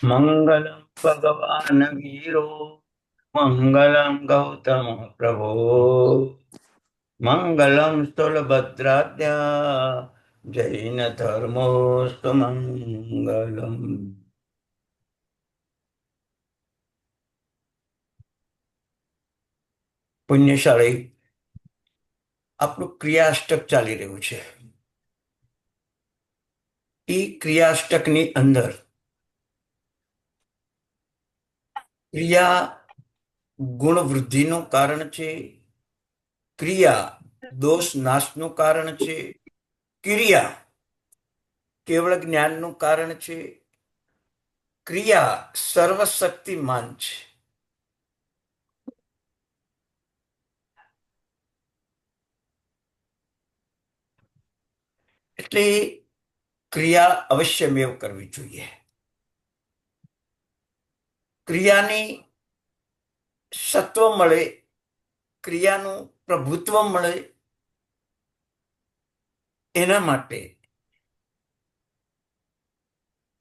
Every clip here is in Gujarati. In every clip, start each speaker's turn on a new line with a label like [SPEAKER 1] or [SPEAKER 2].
[SPEAKER 1] मंगलम भगवान वीरो मंगलम गौतम प्रभो मंगलम स्थूलभद्राद्या जैन धर्मोस्तु मंगलम। પુણ્યશાળી આપણું ક્રિયાષ્ટક ચાલી રહ્યું છે. એ ક્રિયાષ્ટકની અંદર ક્રિયા ગુણ વૃદ્ધિનું કારણ છે, ક્રિયા દોષ નાશનું કારણ છે, ક્રિયા કેવળ જ્ઞાનનું કારણ છે, ક્રિયા સર્વશક્તિમાન છે. એટલે ક્રિયા અવશ્યમેવ કરવી જોઈએ. ક્રિયાની સત્વ મળે, ક્રિયાનું પ્રભુત્વ મળે, એના માટે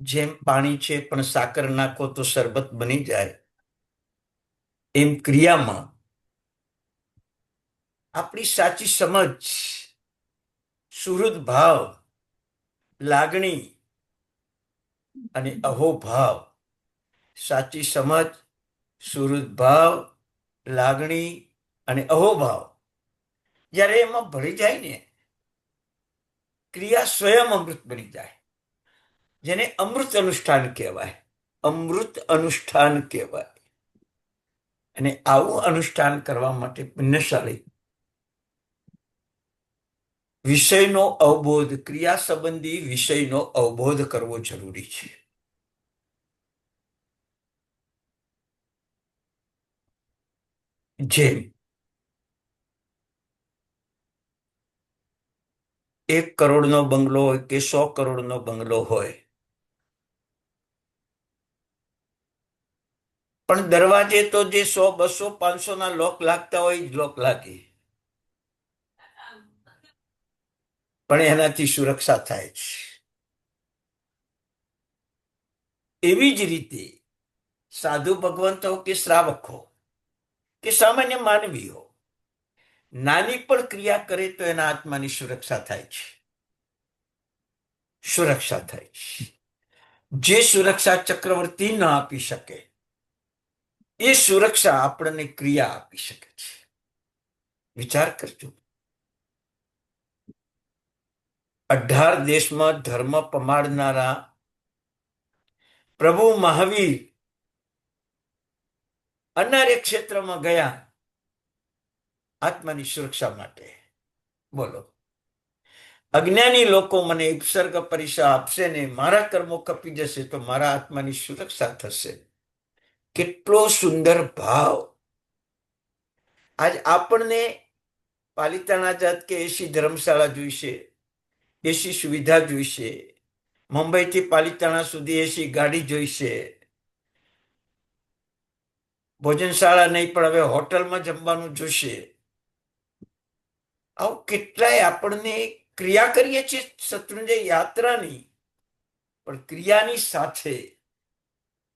[SPEAKER 1] જેમ પાણી છે પણ સાકર નાખો તો શરબત બની જાય, એમ ક્રિયામાં આપણી સાચી સમજ, સુહૃદ ભાવ, લાગણી અને અહોભાવ, સાચી સમજ, સુહૃદ ભાવ, લાગણી અને અહોભાવ જ્યારે એમાં ભળી જાય ને, ક્રિયા સ્વયં અમૃત બની જાય, જેને અમૃત અનુષ્ઠાન કહેવાય. અમૃત અનુષ્ઠાન કહેવાય. અને આવું અનુષ્ઠાન કરવા માટે પુણ્યશાળી વિષયનો અવબોધ, ક્રિયા સંબંધી વિષયનો અવબોધ કરવો જરૂરી છે. જેમ 1 કરોડનો બંગલો હોય કે 100 કરોડનો બંગલો હોય, પણ દરવાજે તો જે 100, 200, 500 લોક લાગતા હોય જ લોક લાગે, પણ એનાથી સુરક્ષા થાય છે. એવી જ રીતે સાધુ ભગવંતો કે શ્રાવકો કે સામાન્ય માનવીઓ નાની પણ ક્રિયા કરે તો એના આત્માની સુરક્ષા થાય છે. સુરક્ષા થાય છે. જે સુરક્ષા ચક્રવર્તી ન આપી શકે એ સુરક્ષા આપણને ક્રિયા આપી શકે છે. વિચાર કરજો. 18 દેશમાં ધર્મ પમાડનારા પ્રભુ મહાવીર અનાર્ય ક્ષેત્રમાં ગયા આત્માની સુરક્ષા માટે. બોલો, અજ્ઞાની લોકો મને ઉપસર્ગ પરીક્ષા આપશે ને મારા કર્મો કપી જશે તો મારા આત્માની સુરક્ષા થશે. કેટલો સુંદર ભાવ! આજ આપણને પાલિતાણા જાત કે એસી ધર્મશાળા જોઈશે, એસી સુવિધા જોઈશે, મુંબઈથી પાલિતાણા સુધી એસી ગાડી જોઈશે, ભોજનશાળા નહીં પણ હવે હોટલમાં જમવાનું જોઈશે. આવું કેટલાય આપણને ક્રિયા કરીએ છીએ શત્રુંજય યાત્રાની, પણ ક્રિયાની સાથે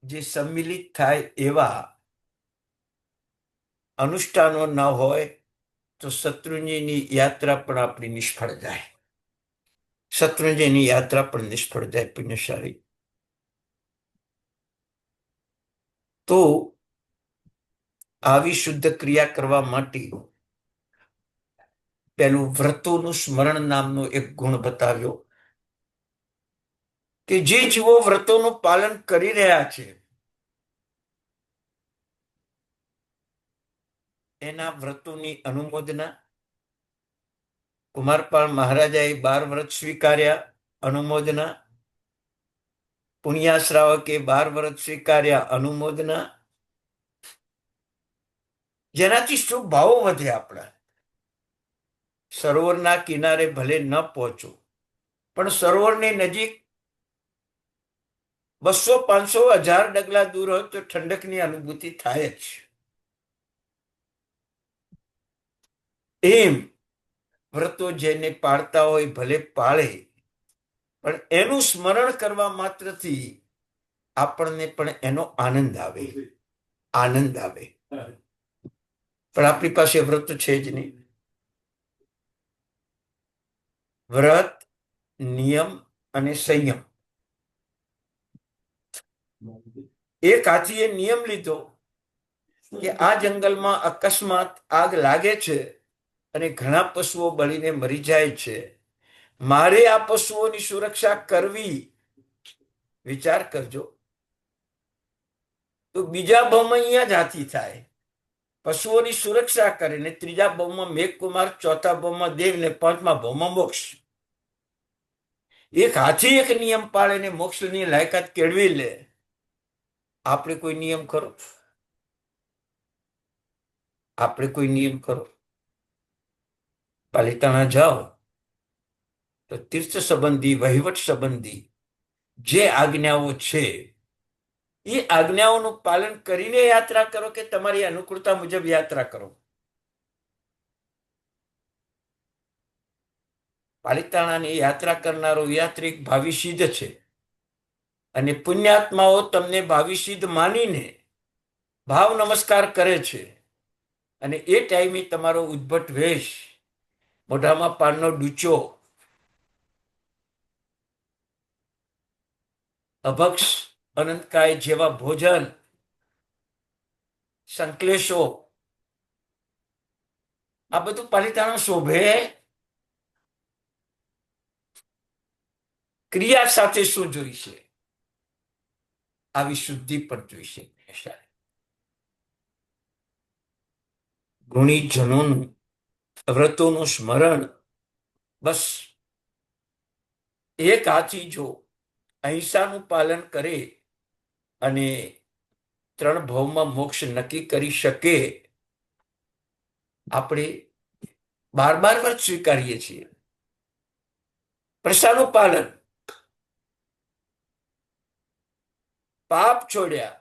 [SPEAKER 1] જે સંમિલિત થાય એવા અનુષ્ઠાનો ન હોય તો શત્રુંજયની યાત્રા પણ આપણી નિષ્ફળ જાય. શત્રુંજયની યાત્રા પણ નિષ્ફળ જાય. પુણ્યશાળી તો આવી શુદ્ધ ક્રિયા કરવા માટે પેલું વ્રતોનું સ્મરણ નામનો એક ગુણ બતાવ્યો કે જે જીવો વ્રતોનું પાલન કરી રહ્યા છે એના વ્રતોની અનુમોદના. કુમારપાળ મહારાજાએ 12 વ્રત સ્વીકાર્યા, અનુમોદના. પુણ્યાશ્રાવકે 12 વ્રત સ્વીકાર્યા, અનુમોદના. જેનાથી શુભ ભાવો વધે. આપણા સરોવરના કિનારે ભલે ન પહોંચો પણ સરોવરની નજીક 200, 500, 1000 ડગલા દૂર હોય તો ઠંડકની અનુભૂતિ થાય જ. એમ વ્રતો જેને પાળતા હોય ભલે પાળે, પણ એનું સ્મરણ કરવા માત્રથી આપણને પણ એનો આનંદ આવે. આનંદ આવે. પણ આપણી પાસે વ્રત છે જ નહીં. વ્રત, નિયમ અને સંયમ. એક હાથીએ નિયમ લીધો કે આ જંગલમાં અકસ્માત આગ લાગે છે અને ઘણા પશુઓ બળીને મરી જાય છે, મારે આ પશુઓની સુરક્ષા કરવી. વિચાર કરજો, તો બીજા ભાવમાં અહીંયા જ હાથી થાય, પશુઓની સુરક્ષા કરે, ને ત્રીજા ભાવમાં મેઘકુમાર, ચોથા ભાવમાં દેવ, ને પાંચમા ભાવમાં મોક્ષ. એક હાથી એક નિયમ પાળે ને મોક્ષની લાયકાત કેળવી લે. આપણે કોઈ નિયમ કરો? આપણે કોઈ નિયમ કરો? પાલિતાણા જાઓ તો તીર્થ સંબંધી, વહીવટ સંબંધી જે આજ્ઞાઓ છે એ આજ્ઞાઓનું પાલન કરીને યાત્રા કરો કે તમારી અનુકૂળતા મુજબ યાત્રા કરો. પાલિતાણાની યાત્રા કરનારો યાત્રિક ભાવિ સિદ્ધ છે, અને પુણ્યાત્માઓ તમને ભાવિ સિદ્ધ માનીને ભાવ નમસ્કાર કરે છે, અને એ ટાઈમે તમારો ઉદ્ભટ વેશ, મોઢામાં પાનનો ડૂચો, અભક્ષ અનંતકાય જેવા ભોજન, સંકલેશો, આ બધું પાલિતાણા શોભે? ક્રિયા સાથે શું જોઈશે? આવી શુદ્ધિ પણ જોઈશે. ગુણીજનોનું વ્રતોનું સ્મરણ. બસ એક હાથી જો અહિંસાનું પાલન કરે અને 3 ભાવમાં મોક્ષ નક્કી કરી શકે, આપણે બાર વ્રત સ્વીકારીએ છીએ. પ્રસાદનું પાલન, પાપ છોડ્યા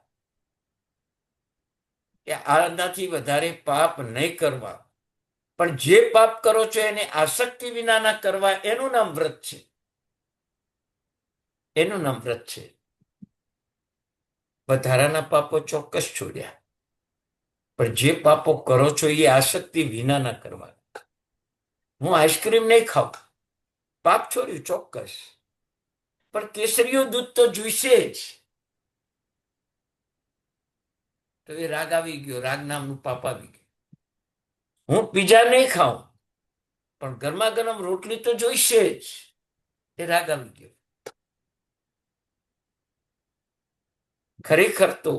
[SPEAKER 1] કે આનાથી વધારે પાપ નહીં કરવા, પણ જે પાપ કરો છો એને આસક્તિ વિનાના કરવા, એનું નામ વ્રત છે. એનું નામ વ્રત છે. વધારાના પાપો ચોક્કસ છોડ્યા, પણ જે પાપો કરો છો એ આસક્તિ વિનાના કરવા. હું આઈસ્ક્રીમ નહીં ખાઉં, પાપ છોડ્યું ચોક્કસ, પણ કેસરીઓ દૂધ તો જોઈશે જ. તો એ રાગ આવી ગયો, રાગ નામનું પાપ આવી ગયું. હું પીઝા નહીં ખાઉં, પણ ગરમા ગરમ રોટલી તો જોઈશે જ, એ રાગ આવી ગયો. ખરેખર તો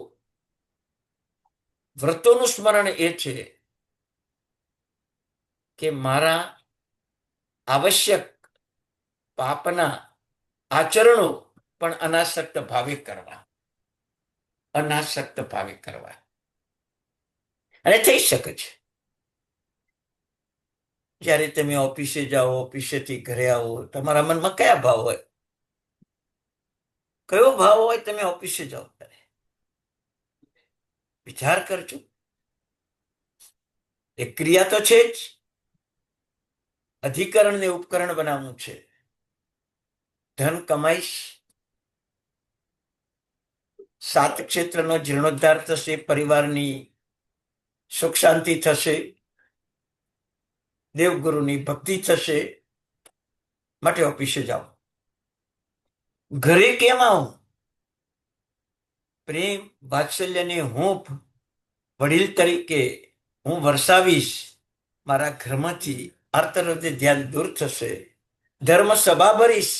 [SPEAKER 1] વ્રતોનું સ્મરણ એ છે કે મારા આવશ્યક પાપના આચરણો પણ અનાસક્ત ભાવે કરવા. અનાસક્ત ભાવે કરવા. અને થઈ શકે છે. જ્યારે તમે ઓફિસે જાઓ, ઓફિસેથી ઘરે આવો, તમારા મનમાં કયા ભાવ હોય? કયો ભાવ હોય તમે ઓફિસે જાઓ ત્યારે? વિચાર કરજો. એ ક્રિયા તો છે જ. અધિકરણને ઉપકરણ બનાવવું છે. ધન કમાઈશ, 7 ક્ષેત્રનો જીર્ણોદ્ધાર થશે, પરિવારની સુખ શાંતિ થશે, દેવગુરુની ભક્તિ થશે, માટે ઓફિસે જાઓ. ઘરે કેમ આવું? પ્રેમ વાત્સલ્યને હૂંફ વડીલ તરીકે હું વરસાવીશ. મારા ઘરમાંથી આર્તરતે ધ્યાન દૂર થશે. ધર્મ સભા ભરીશ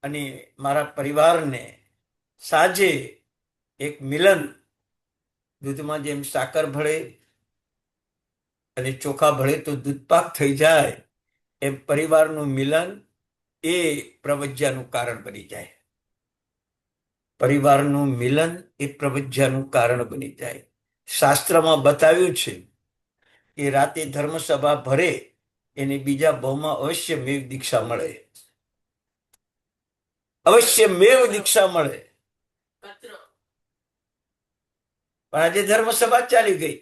[SPEAKER 1] અને મારા પરિવારને સાંજે એક મિલન, દૂધમાં જેમ સાકર ભળે અને ચોખા ભળે તો દૂધપાક થઈ જાય, એમ પરિવારનું મિલન એ પ્રવજ્યાનું કારણ બની જાય. પરિવારનું મિલન એ પ્રવજ્યાનું કારણ બની જાય. શાસ્ત્રમાં બતાવ્યું છે કે રાતે ધર્મસભા ભરે એને બીજા ભાવમાં અવશ્ય મેવ દીક્ષા મળે. અવશ્ય મેવ દીક્ષા મળે. પણ આજે ધર્મસભા ચાલી ગઈ,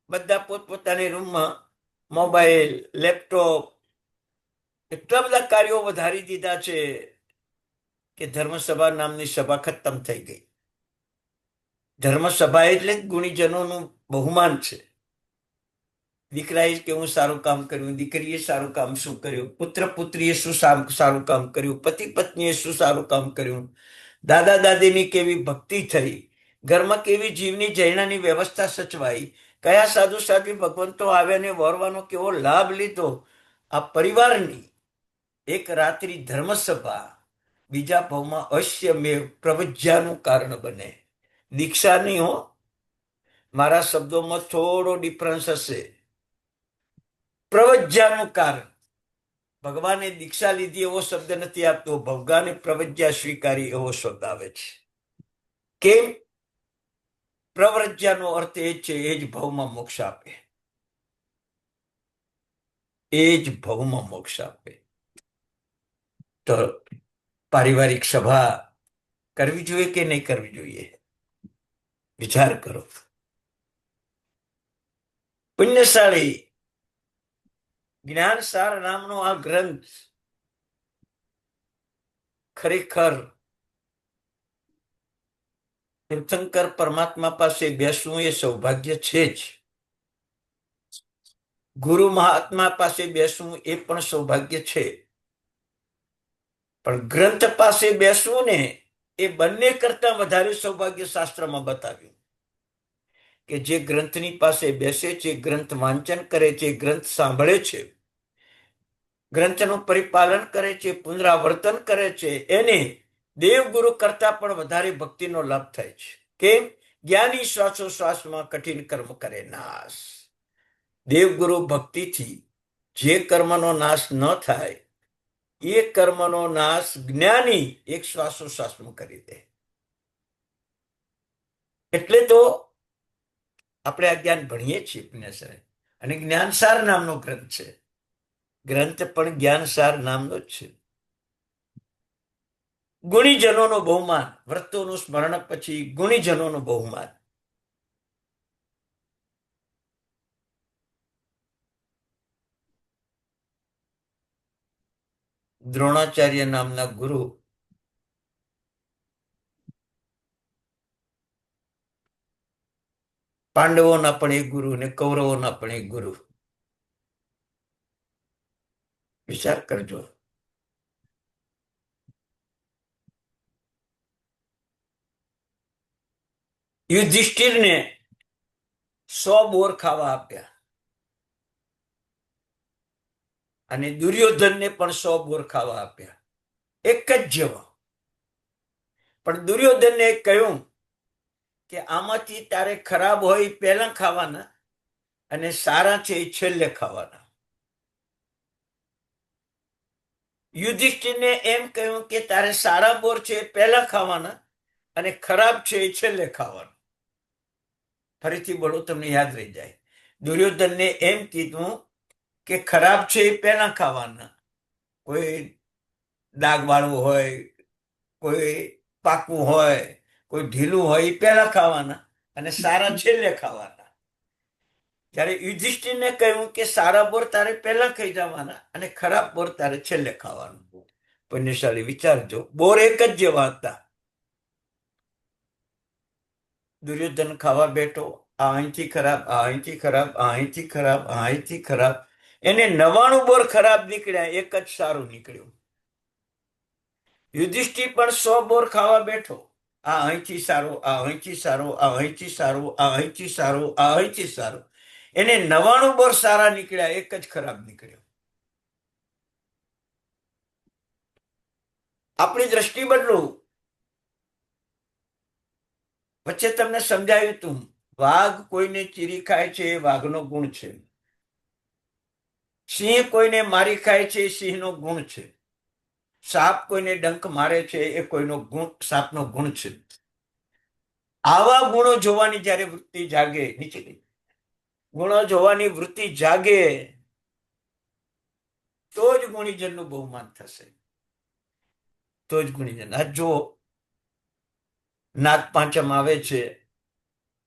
[SPEAKER 1] બધા પોતપોતાની રૂમમાં મોબાઈલ, લેપટોપ, એટલા બધા કાર્યો વધારી દીધા છે કે ધર્મસભા નામની સભા ખતમ થઈ ગઈ. ધર્મસભા એટલે ગુણીજનોનું બહુમાન છે. દીકરાએ કેવું સારું કામ કર્યું, દીકરીએ સારું કામ શું કર્યું, પુત્ર પુત્રીએ શું સારું કામ કર્યું, પતિ પત્નીએ શું સારું કામ કર્યું, દાદા દાદીની કેવી ભક્તિ થઈ, ઘરમાં કેવી જીવની જૈનાની વ્યવસ્થા સચવાઈ, કયા સાધુ સાધ્વી ભગવંતો આવ્યા ને વરવાનો કેવો લાભ લીધો. આ પરિવારની એક રાત્રિ ધર્મસભા બીજા ભાવમાં અશ્યમેવ પ્રવજ્યાનું કારણ બને. દીક્ષા નહીં હો, મારા શબ્દોમાં થોડો ડિફરન્સ હશે. પ્રવજ્યાનું કારણ. ભગવાને દીક્ષા લીધી એવો શબ્દ નથી આપતો, ભગવાને પ્રવજ્યા સ્વીકારી એવો શબ્દ આવે છે. કેમ? પ્રવ્રજ્યાનો અર્થ એ છે એ જ ભાવમાં મોક્ષ આપે, એ જ ભાવમાં મોક્ષ આપે. તો પારિવારિક સભા કરવી જોઈએ કે નહીં કરવી જોઈએ? વિચાર કરો. પુણ્યશાળી જ્ઞાનસાર નામનો આ ગ્રંથ ખરેખર તીર્થંકર પરમાત્મા પાસે બેસવું એ સૌભાગ્ય છે જ. ગુરુ મહાત્મા પાસે બેસવું એ પણ સૌભાગ્ય છે. પણ ગ્રંથ પાસે બેસવું ને એ બંને કરતા વધારે સૌભાગ્ય શાસ્ત્રમાં બતાવ્યું. કે જે ગ્રંથની પાસે બેસે છે, ગ્રંથ વાંચન કરે છે, ગ્રંથ સાંભળે છે, ગ્રંથનું પરિપાલન કરે છે, પુનરાવર્તન કરે છે, એને દેવગુરુ કરતા પણ વધારે ભક્તિનો લાભ થાય છે. કેમ? જ્ઞાની શ્વાસોશ્વાસમાં કઠિન કર્મ કરે નાશ. દેવગુરુ ભક્તિથી જે કર્મનો નાશ ન થાય એ કર્મનો નાશ જ્ઞાની એક શ્વાસોશ્વાસમાં કરી દે. એટલે તો આપણે આ જ્ઞાન ભણીએ છીએ પુણ્યસરે, અને જ્ઞાનસાર નામનો ગ્રંથ છે. ગ્રંથ પણ જ્ઞાનસાર નામનો જ છે. ગુણીજનોનો બહુમાન, વ્રતોનું સ્મરણ પછી ગુણીજનોનો બહુમાન. દ્રોણાચાર્ય નામના ગુરુ પાંડવોના પણ એક ગુરુ ને કૌરવોના પણ એક ગુરુ. વિચાર કરજો. યુધિષ્ઠિરને 100 બોર ખાવા આપ્યા અને દુર્યોધનને પણ 100 બોર ખાવા આપ્યા, એક જ જેવા. પણ દુર્યોધનને કહ્યું કે આમાંથી તારે ખરાબ હોય પહેલા ખાવાના અને સારા છે એ છેલ્લે ખાવાના. યુધિષ્ઠિરને એમ કહ્યું કે તારે સારા બોર છે એ પહેલા ખાવાના અને ખરાબ છે એ છેલ્લે ખાવાના. ફરીથી બોલો, તમને યાદ રહી જાય. દુર્યોધનને એમ કીધું કે ખરાબ છે એ પહેલા ખાવાના, કોઈ ડાઘવાળું હોય, કોઈ પાકું હોય, કોઈ ઢીલું હોય એ પહેલા ખાવાના અને સારા છેલ્લે ખાવાના. જ્યારે યુધિષ્ઠિરને કહ્યું કે સારા બોર તારે પહેલા ખાઈ જવાના અને ખરાબ બોર તારે છેલ્લે ખાવાનું. પુણ્યશાળી વિચારજો, બોર એક જ જેવા હતા. દુર્યોધન ખાવા બેઠો, આ અહીંથી ખરાબ, આ અહીંથી ખરાબ, આ અહીંથી ખરાબ, આ અહીંથી ખરાબ. એને 99 બોર ખરાબ નીકળ્યા, એક જ સારું નીકળ્યું. યુધિષ્ઠિર પણ 100 બોર ખાવા બેઠો, આ અહીંથી સારું, આ અહીંથી સારું, આ અહીંથી સારું, આ અહીંથી સારું, આ અહીંથી સારું. એને 99 બોર સારા નીકળ્યા, એક જ ખરાબ નીકળ્યો. આપણી દ્રષ્ટિ બદલો. વચ્ચે તમને સમજાવ્યું તું, વાઘ કોઈને ચીરી ખાય છે એ વાઘનો ગુણ છે. સિંહ કોઈને મારી ખાય છે એ સિંહનો ગુણ છે. સાપ કોઈને ડંખ મારે છે એ કોઈનો ગુણ, સાપનો ગુણ છે. આવા ગુણો જોવાની જ્યારે વૃત્તિ જાગે, નીચે ગુણો જોવાની વૃત્તિ જાગે તો જ ગુણીજનનું બહુમાન થશે. તો જ ગુણીજન. આ જો નાગ પાંચમ આવે છે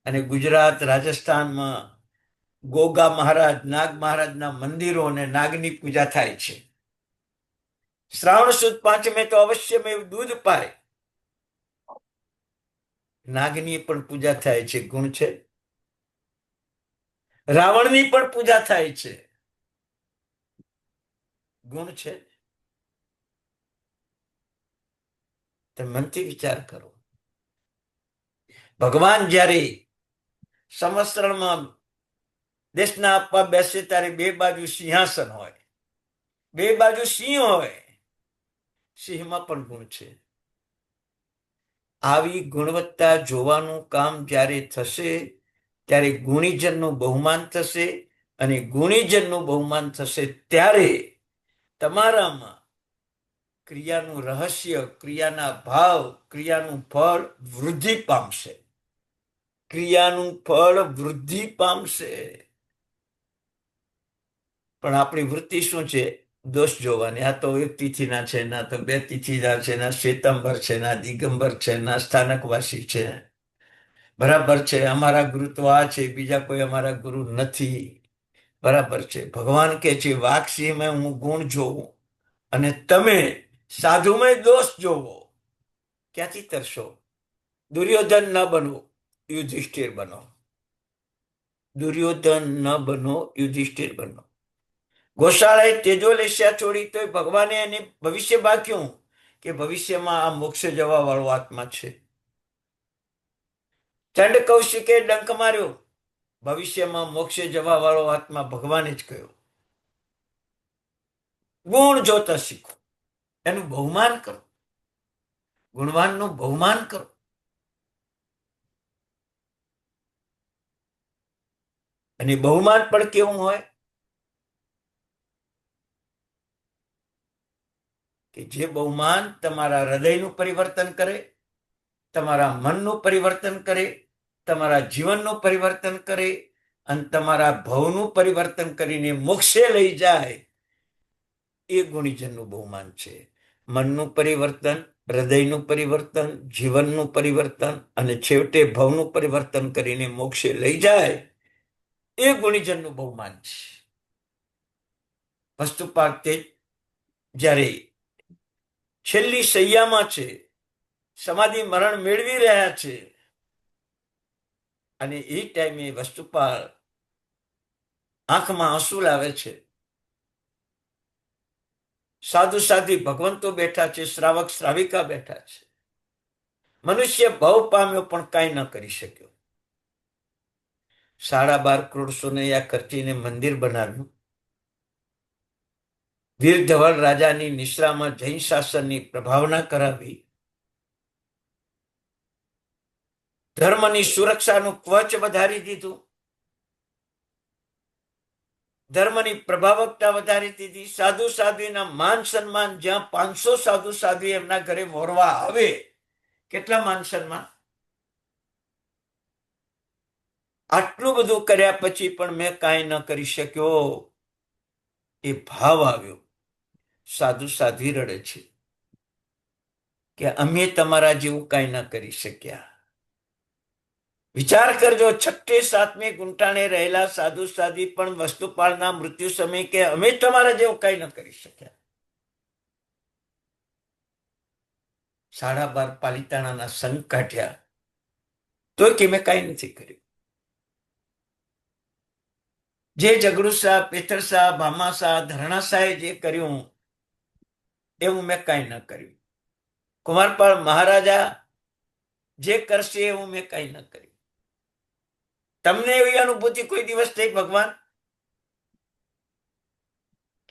[SPEAKER 1] અને ગુજરાત રાજસ્થાનમાં ગોગા મહારાજ, નાગ મહારાજના મંદિરો અને નાગની પૂજા થાય છે. શ્રાવણ સુદ પાંચમે તો અવશ્યમેવ દૂધ પાય, નાગની પણ પૂજા થાય છે. ગુણ છે. રાવણની પણ પૂજા થાય છે. ગુણ છે. તમે મનથી વિચાર કરો. ભગવાન જ્યારે સંવત્સરમાં દેશના આપવા બેસે ત્યારે બે બાજુ સિંહાસન હોય, બે બાજુ સિંહ હોય. સિંહમાં પણ ગુણ છે. આવી ગુણવત્તા જોવાનું કામ જ્યારે થશે ત્યારે ગુણીજનનું બહુમાન થશે, અને ગુણીજનનું બહુમાન થશે ત્યારે તમારામાં ક્રિયાનું રહસ્ય, ક્રિયાના ભાવ, ક્રિયાનું ફળ વૃદ્ધિ પામશે. ક્રિયાનું ફળ વૃદ્ધિ પામશે. પણ આપણી વૃત્તિ શું છે? દોષ જોવાની. આ તો એક તિથિના છે, ના તો બે તિથિના છે, ના શ્વેતાંબર છે, ના દિગંબર છે, ના સ્થાનકવાસી છે. બરાબર છે. અમારા ગુરુ તો આ છે, બીજા કોઈ અમારા ગુરુ નથી. બરાબર છે. ભગવાન કે છે વાઘસિંહમાં હું ગુણ જોઉં અને તમે સાધુમાં દોષ જોવો. ક્યાંથી તરશો? દુર્યોધન ન બનો, યુધિષ્ઠિર બનો. દુર્યોધન ન બનો, યુધિષ્ઠિર બનો. ગોશાળાએ તેજોલેશિયા છોડી તો ભગવાને એને ભવિષ્ય બાક્યું કે ભવિષ્યમાં આ મોક્ષે જવા વાળો આત્મા છે. ચંડ કૌશિકે ડંક માર્યો, ભવિષ્યમાં મોક્ષે જવા વાળો આત્મા ભગવાને જ કહ્યો. ગુણ જોતા શીખો, એનું બહુમાન કરો, ગુણવાનનું બહુમાન કરો. અને બહુમાન પણ કેવું હોય કે જે બહુમાન તમારા હૃદયનું પરિવર્તન કરે, તમારા મનનું પરિવર્તન કરે, તમારા જીવનનું પરિવર્તન કરે અને તમારા ભવનું પરિવર્તન કરીને મોક્ષે લઈ જાય. એ ગુણીજનનું બહુમાન છે. મનનું પરિવર્તન, હૃદયનું પરિવર્તન, જીવનનું પરિવર્તન અને છેવટે ભવનું પરિવર્તન કરીને મોક્ષે લઈ જાય, એ ગુણીજનનું બહુમાન છે. વસ્તુપાક તે જ્યારે છેલ્લી સૈયામાં છે, સમાધિ મરણ મેળવી રહ્યા છે, અને એ ટાઈમે વસ્તુપાલ આંખમાં આંસુ લાવે છે. સાધુ સાધ્વી ભગવંતો બેઠા છે, શ્રાવક શ્રાવિકા બેઠા છે. મનુષ્ય ભવ પામ્યો પણ કાંઈ ન કરી શક્યો. 12.5 કરોડ સોનૈયા ખર્ચીને મંદિર બનાવ્યું. વીર ધવલ રાજાની નિશ્રામાં જૈન શાસનની પ્રભાવના કરાવી. ધર્મની સુરક્ષાનું કવચ વધારી દીધું. ધર્મની પ્રભાવકતા વધારી દીધી. સાધુ સાધ્વીના માન સન્માન, જ્યાં 500 સાધુ સાધ્વી એમના ઘરે વોરવા આવે, કેટલા માન સન્માન. આટલું બધું કર્યા પછી પણ મેં કાંઈ ન કરી શક્યો, એ ભાવ આવ્યો. સાધુ સાધ્વી રડે છે કે અમે તમારા જેવું કાંઈ ન કરી શક્યા. વિચાર કરજો, 6-7મી ગુંટાણે રહેલા સાધુ સાધ્વી પણ વસ્તુપાલના મૃત્યુ સમયે કે અમે તમારા જેવું કાંઈ ન કરી શક્યા. 12.5 પાલિતાણાના સંઘ કાઢ્યા તોય કે મેં કાંઈ નથી કર્યું. જે ઝઘડુશા, પેથરશા, ભામાશા, ધરણાશાએ જે કર્યું એવું મેં કાંઈ ન કર્યું. કુમારપાળ મહારાજા જે કરશે એવું મેં કાંઈ ન કર્યું. તમને એવી અનુભૂતિ કોઈ દિવસ થઈ ભગવાન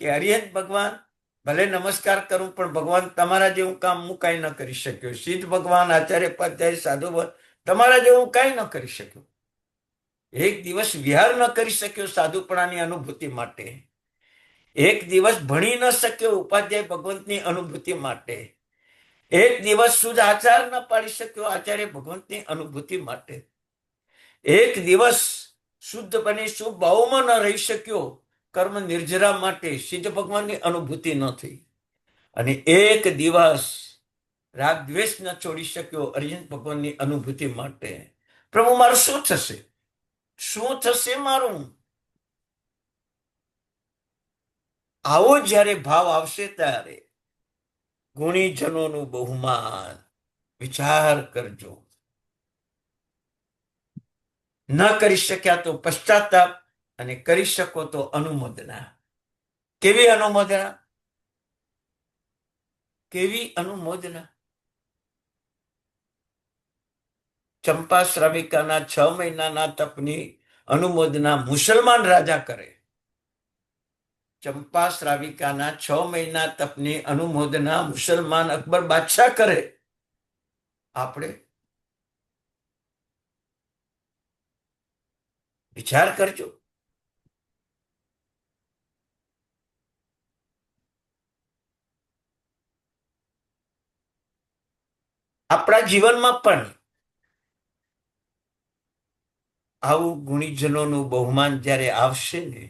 [SPEAKER 1] કે હરિહંત ભગવાન ભલે નમસ્કાર કરું પણ ભગવાન તમારા જેવું કામ હું કાંઈ ન કરી શક્યો. સિદ્ધ ભગવાન, આચાર્ય ઉપાધ્યાય, સાધુ ભગવાન તમારા જેવું કાંઈ ન કરી શક્યો. એક દિવસ વિહાર ન કરી શક્યો સાધુપણાની અનુભૂતિ માટે. એક દિવસ ભણી ન શક્યો ઉપાધ્યાય ભગવંતની અનુભૂતિ માટે. એક દિવસ શુદ્ધ આચાર ન પાડી શક્યો આચાર્ય ભગવંતની અનુભૂતિ માટે. એક દિવસ શુદ્ધ બની શુભ ભાવમાં ન રહી શક્યો કર્મ નિર્જરા માટે, સિદ્ધ ભગવાનની અનુભૂતિ ન થઈ. અને એક દિવસ રાગ દ્વેષ ન છોડી શક્યો અર્જુન ભગવાનની અનુભૂતિ માટે. પ્રભુ મારું શું થશે? શું થશે મારું? આવો જ્યારે ભાવ આવશે ત્યારે ગુણીજનોનું બહુમાન. વિચાર કરજો. ન કરી શક્યા તો પશ્ચાતાપ, અને કરી શકો તો અનુમોદના. કેવી અનુમોદના? કેવી અનુમોદના? ચંપા શ્રાવિકાના 6 મહિનાના તપની અનુમોદના મુસલમાન રાજા કરે. ચંપા શ્રાવિકાના 6 મહિના તપની અનુમોદના મુસલમાન અકબર બાદશાહ કરે. આપણે વિચાર કરજો. આપણા જીવનમાં પણ આવું ગુણીજનોનું બહુમાન જ્યારે આવશે ને,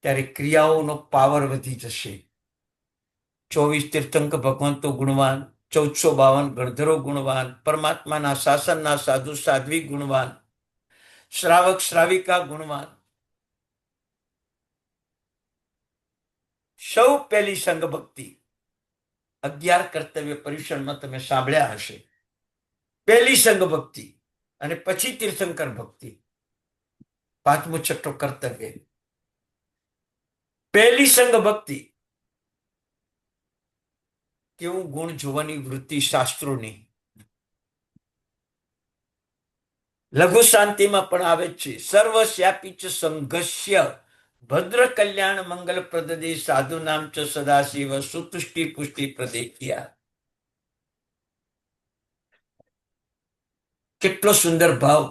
[SPEAKER 1] ત્યારે ક્રિયાઓનો પાવર વધી જશે. 24 તીર્થંકર ભગવંતો ગુણવાન, 1452 ગણધરો ગુણવાન, પરમાત્માના શાસનના સાધુ સાધ્વી ગુણવાન, શ્રાવક શ્રાવિકા ગુણવાન. સૌ પહેલી સંઘ ભક્તિ 11 કર્તવ્ય પરીક્ષણમાં તમે સાંભળ્યા હશે. પહેલી સંઘ ભક્તિ, અને પછી તીર્થંકર ભક્તિ. 5મું છઠ્ઠો કર્તવ્ય. પહેલી સંઘ ભક્તિ. કેવું ગુણ જોવાની વૃત્તિ શાસ્ત્રોની. લઘુ શાંતિમાં પણ આવે છે. સર્વસ્યાપી ચ સંઘસ્ય ભદ્ર કલ્યાણ મંગલ પ્રદદે સાધુ નામ ચ સદાશિવ સુતુષ્ટિ પુષ્ટિ પ્રદેખ્યા. કેટલો સુંદર ભાવ.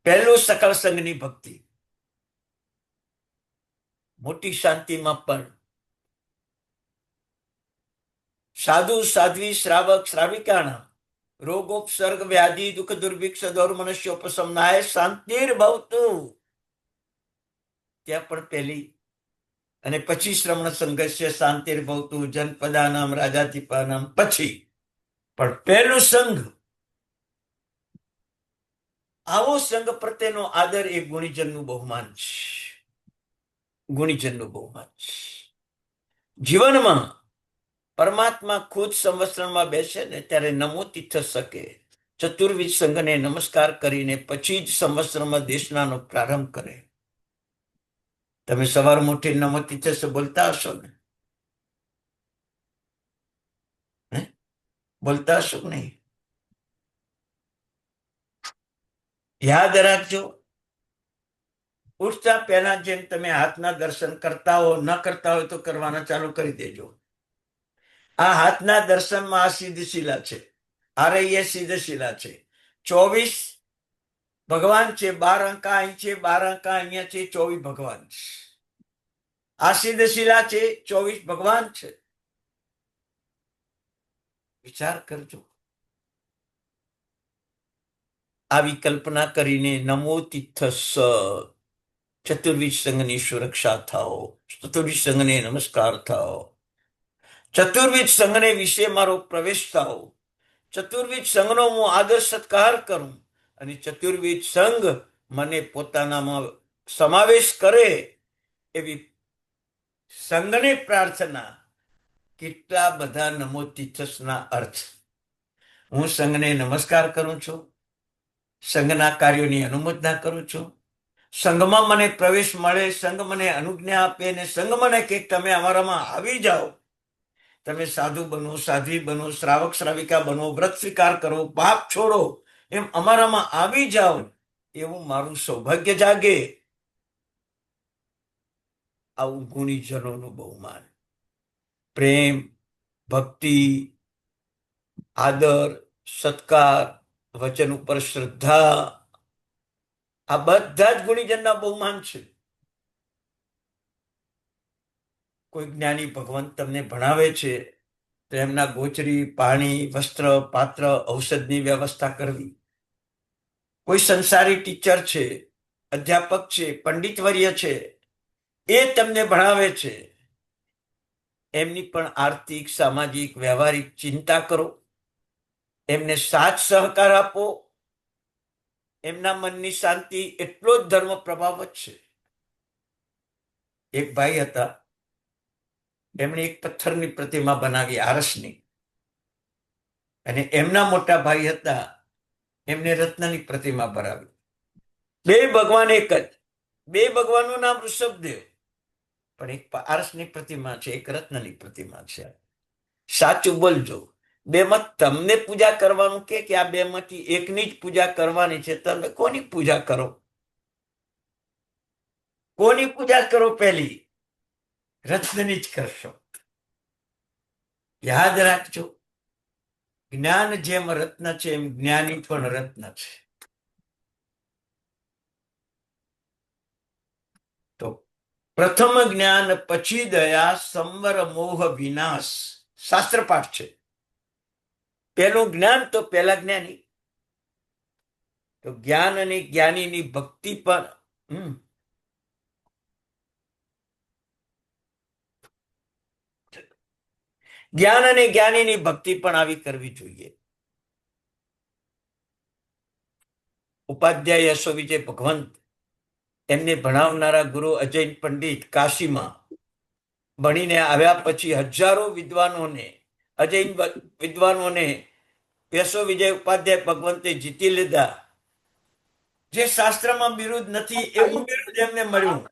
[SPEAKER 1] પહેલો સકળ સંઘની ભક્તિ. મોટી શાંતિમાં પણ સાધુ સાધ્વી શ્રાવક શ્રાવિકાણા રોગોપસર્ગ વ્યાધિ દુઃખ દુર્ભિક્ષ દૌર મનુષ્યોપશમનાય શાંતિર્ભવતુ. ત્યાં પણ પહેલી, અને પછી શ્રમણ સંઘર્ષ શાંતિર્ભવતુ જનપદાનામ રાજાધિપાનામ. પછી પણ પહેલું સંઘ. આવો સંઘ પ્રત્યેનો આદર એ ગુણીજનનું બહુમાન છે. ગુણીજનનું બહુમાન છે. જીવનમાં પરમાત્મા ખુદ સંવત્સરમાં બેસે ને ત્યારે નમો તીર્થ શકે ચતુર્વિધ સંઘને નમસ્કાર કરીને પછી જ સંવત્સરમાં દેશનાનો પ્રારંભ કરે. તમે સવાર મોટી નમો તીર્થ બોલતા હશો ને? બોલતા હશો નહીં? યાદ રાખજો, ઉઠતા પહેલા જેમ તમે હાથના દર્શન કરતા હો, ન કરતા હોય તો કરવાના ચાલુ કરી દેજો. આ હાથના દર્શનમાં આ સિદ્ધ શિલા છે. આ સિદ્ધ શિલા છે. 24 ભગવાન છે. 12 અંકા અહીં છે, 12 અંકા અહીંયા છે, 24 ભગવાન છે. આ સિદ્ધ શિલા છે, 24 ભગવાન છે. વિચાર કરજો. આવી કલ્પના કરીને નમો તીર્થસ ચતુર્વિધ સંઘની સુરક્ષા થાઓ, ચતુર્વિધ સંઘને નમસ્કાર થાઓ, ચતુર્વિધ સંઘને વિશે મારો પ્રવેશ થાઓ, ચતુર્વિધ સંઘનો હું આદર સત્કાર કરું, અને ચતુર્વિધ સંઘ મને પોતાનામાં સમાવેશ કરે એવી સંઘને પ્રાર્થના. કેટલા બધા નમો તીર્થસના અર્થ. હું સંઘને નમસ્કાર કરું છું, સંઘના કાર્યોની અનુમોદના કરું છું, સંઘમાં મને પ્રવેશ મળે, સંઘ મને અનુજ્ઞા આપે, અને સંઘ મને કે તમે અમારામાં આવી જાઓ, તમે સાધુ બનો, સાધ્વી બનો, શ્રાવક શ્રાવિકા બનો, વ્રત સ્વીકાર કરો, પાપ છોડો, એમ અમારામાં આવી જાઓ, એવું મારું સૌભાગ્ય જાગે. આવું ગુણીજનોનું બહુમાન. પ્રેમ, ભક્તિ, આદર, સત્કાર, વચન ઉપર શ્રદ્ધા, આ બધા જ ગુણીજનના બહુમાન છે. કોઈ જ્ઞાની ભગવંત તમને ભણાવે છે તો એમના ગોચરી, પાણી, વસ્ત્ર, પાત્ર, ઔષધની વ્યવસ્થા કરવી. કોઈ સંસારી ટીચર છે, અધ્યાપક છે, પંડિતવર્ય છે, એ તમને ભણાવે છે, એમની પણ આર્થિક, સામાજિક, વ્યવહારિક ચિંતા કરો, એમને સાથ સહકાર આપો. એમના મનની શાંતિ એટલો જ ધર્મ પ્રભાવ છે. એક ભાઈ હતા, એમણે એક પથ્થરની પ્રતિમા બનાવી આરસની, અને એમના મોટા ભાઈ હતા, એમને રત્નની પ્રતિમા બનાવી. બે ભગવાન એક જ, બે ભગવાનનું નામ ઋષભદેવ, પણ એક આરસની પ્રતિમા છે, એક રત્નની પ્રતિમા છે. સાચું બોલજો, બેમાં તમને પૂજા કરવાનું કે આ બેમાંથી એકની જ પૂજા કરવાની છે? તમે કોની પૂજા કરો? કોની પૂજા કરો? પહેલી રત્નની જ કરશો. યાદ રાખજો, જ્ઞાન જેમ રત્ન છે એમ જ્ઞાની પણ રત્ન છે. તો પ્રથમ જ્ઞાન પછી દયા, સંવર મોહ વિનાશ, શાસ્ત્ર પાઠ છે. પેલું જ્ઞાન તો પેલા જ્ઞાની. તો જ્ઞાન અને જ્ઞાનીની ભક્તિ પણ જ્ઞાન અને જ્ઞાનીની ભક્તિ પણ આવી કરવી જોઈએ. ઉપાધ્યાય યશો વિજય ભગવંત, એમને ભણાવનારા ગુરુ અજય પંડિત કાશીમાં ભણીને આવ્યા પછી હજારો વિદ્વાનોને, અજૈન વિદ્વાનોને યશો વિજય ઉપાધ્યાય ભગવંતે જીતી લીધા. જે શાસ્ત્રમાં બિરુદ નથી એવું બિરુદ એમને મળ્યું.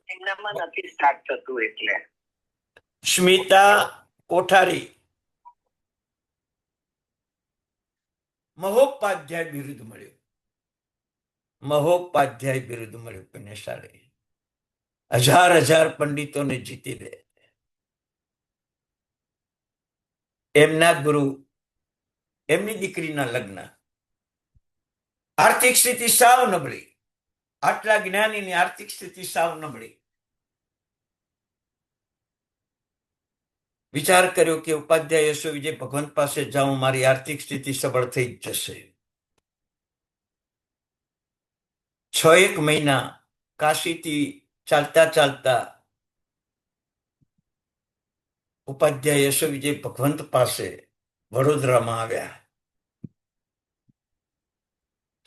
[SPEAKER 1] સ્મિતા કોઠારી મહોપાધ્યાય બિરુદ મળ્યું. મહોપાધ્યાય બિરુદ મળ્યું પુણ્યશાળી. હજાર પંડિતોને જીતી દે. એમના ગુરુ, એમની દીકરીના લગ્ન. આર્થિક સ્થિતિ સાવ નબળી. આટલા જ્ઞાનીની આર્થિક સ્થિતિ સાવ નબળી. વિચાર કર્યો કે ઉપાધ્યાય યશો વિજય ભગવંત પાસે જાઉં, મારી આર્થિક સ્થિતિ સબળ થઈ જ જશે. 6 મહિના કાશીથી ચાલતા ચાલતા ઉપાધ્યાય યશો વિજય ભગવંત પાસે વડોદરામાં આવ્યા.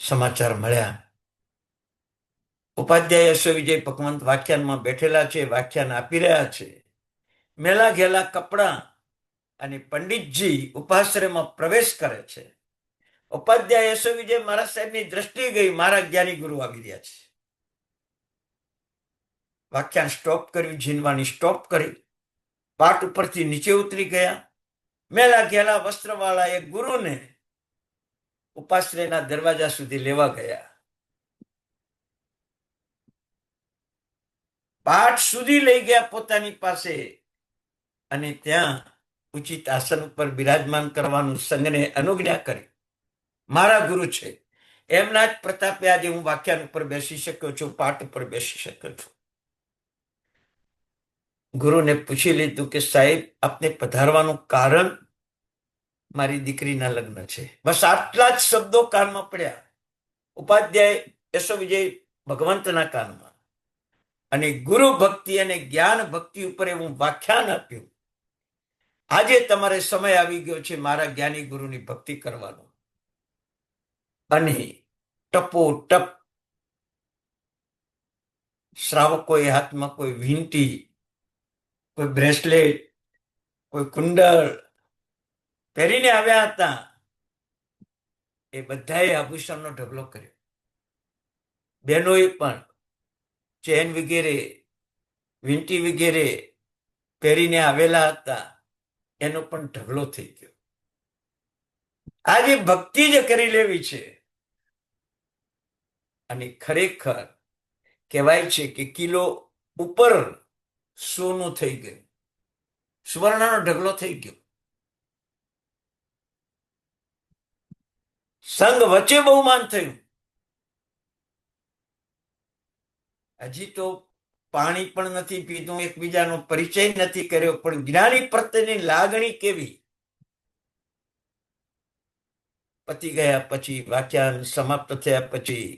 [SPEAKER 1] સમાચાર મળ્યા, ઉપાધ્યાય યશો વિજય ભગવંત વ્યાખ્યાનમાં બેઠેલા છે, વ્યાખ્યાન આપી રહ્યા છે. મેલા ઘેલા કપડા અને પંડિતજી ઉપાશ્રયમાં પ્રવેશ કરે છે. ઉપાધ્યાય યશો વિજય મહારાજ સાહેબની દ્રષ્ટિ ગઈ, મારા જ્ઞાની ગુરુ આવી રહ્યા છે. વ્યાખ્યાન સ્ટોપ કર્યું, જીનવાની સ્ટોપ કરી, પાટ ઉપરથી નીચે ઉતરી ગયા. મેલા ઘેલા વસ્ત્રવાળા એક ગુરુને ઉપાશ્રયના દરવાજા સુધી લેવા ગયા. પાઠ સુધી લઈ ગયા પોતાની પાસે, અને ત્યાં ઉચિત આસન ઉપર બિરાજમાન કરવાનું સંઘને અનુજ્ઞા કરી. મારા ગુરુ છે, એમના જ પ્રતાપે આજે હું વ્યાખ્યાન ઉપર બેસી શક્યો છું, પાઠ ઉપર બેસી શક્યો છું. ગુરુને પૂછી લીધું કે સાહેબ, આપને પધારવાનું કારણ? મારી દીકરીના લગ્ન છે. બસ આટલા જ શબ્દો કાનમાં પડ્યા ઉપાધ્યાય યશો વિજય ભગવંતના કાનમાં. અને ગુરુ ભક્તિ અને જ્ઞાન ભક્તિ ઉપર હું વ્યાખ્યાન આપ્યું. આજે તમારે સમય આવી ગયો છે મારા જ્ઞાની ગુરુની ભક્તિ કરવાનો. અને ટપોટપ શ્રાવકોએ હાથમાં કોઈ વીંટી, કોઈ બ્રેસલેટ, કોઈ કુંડળ પહેરીને આવ્યા હતા. એ બધાએ આભૂષણનો ઢગલો કર્યો. બહેનોએ પણ ચેન વગેરે, વીંટી વગેરે પહેરીને આવેલા હતા, એનો પણ ઢગલો થઈ ગયો. આજે ભક્તિ જ કરી લેવી છે. અને ખરેખર કહેવાય છે કે કિલો ઉપર સોનું થઈ ગયું, સુવર્ણનો ઢગલો થઈ ગયો. સંઘ વચ્ચે બહુમાન થયું. હજી તો પાણી પણ નથી પીધું, એકબીજાનો પરિચય નથી કર્યો, પણ જ્ઞાની પ્રત્યેની લાગણી કેવી! પતી ગયા પછી, વ્યાખ્યાન સમાપ્ત થયા પછી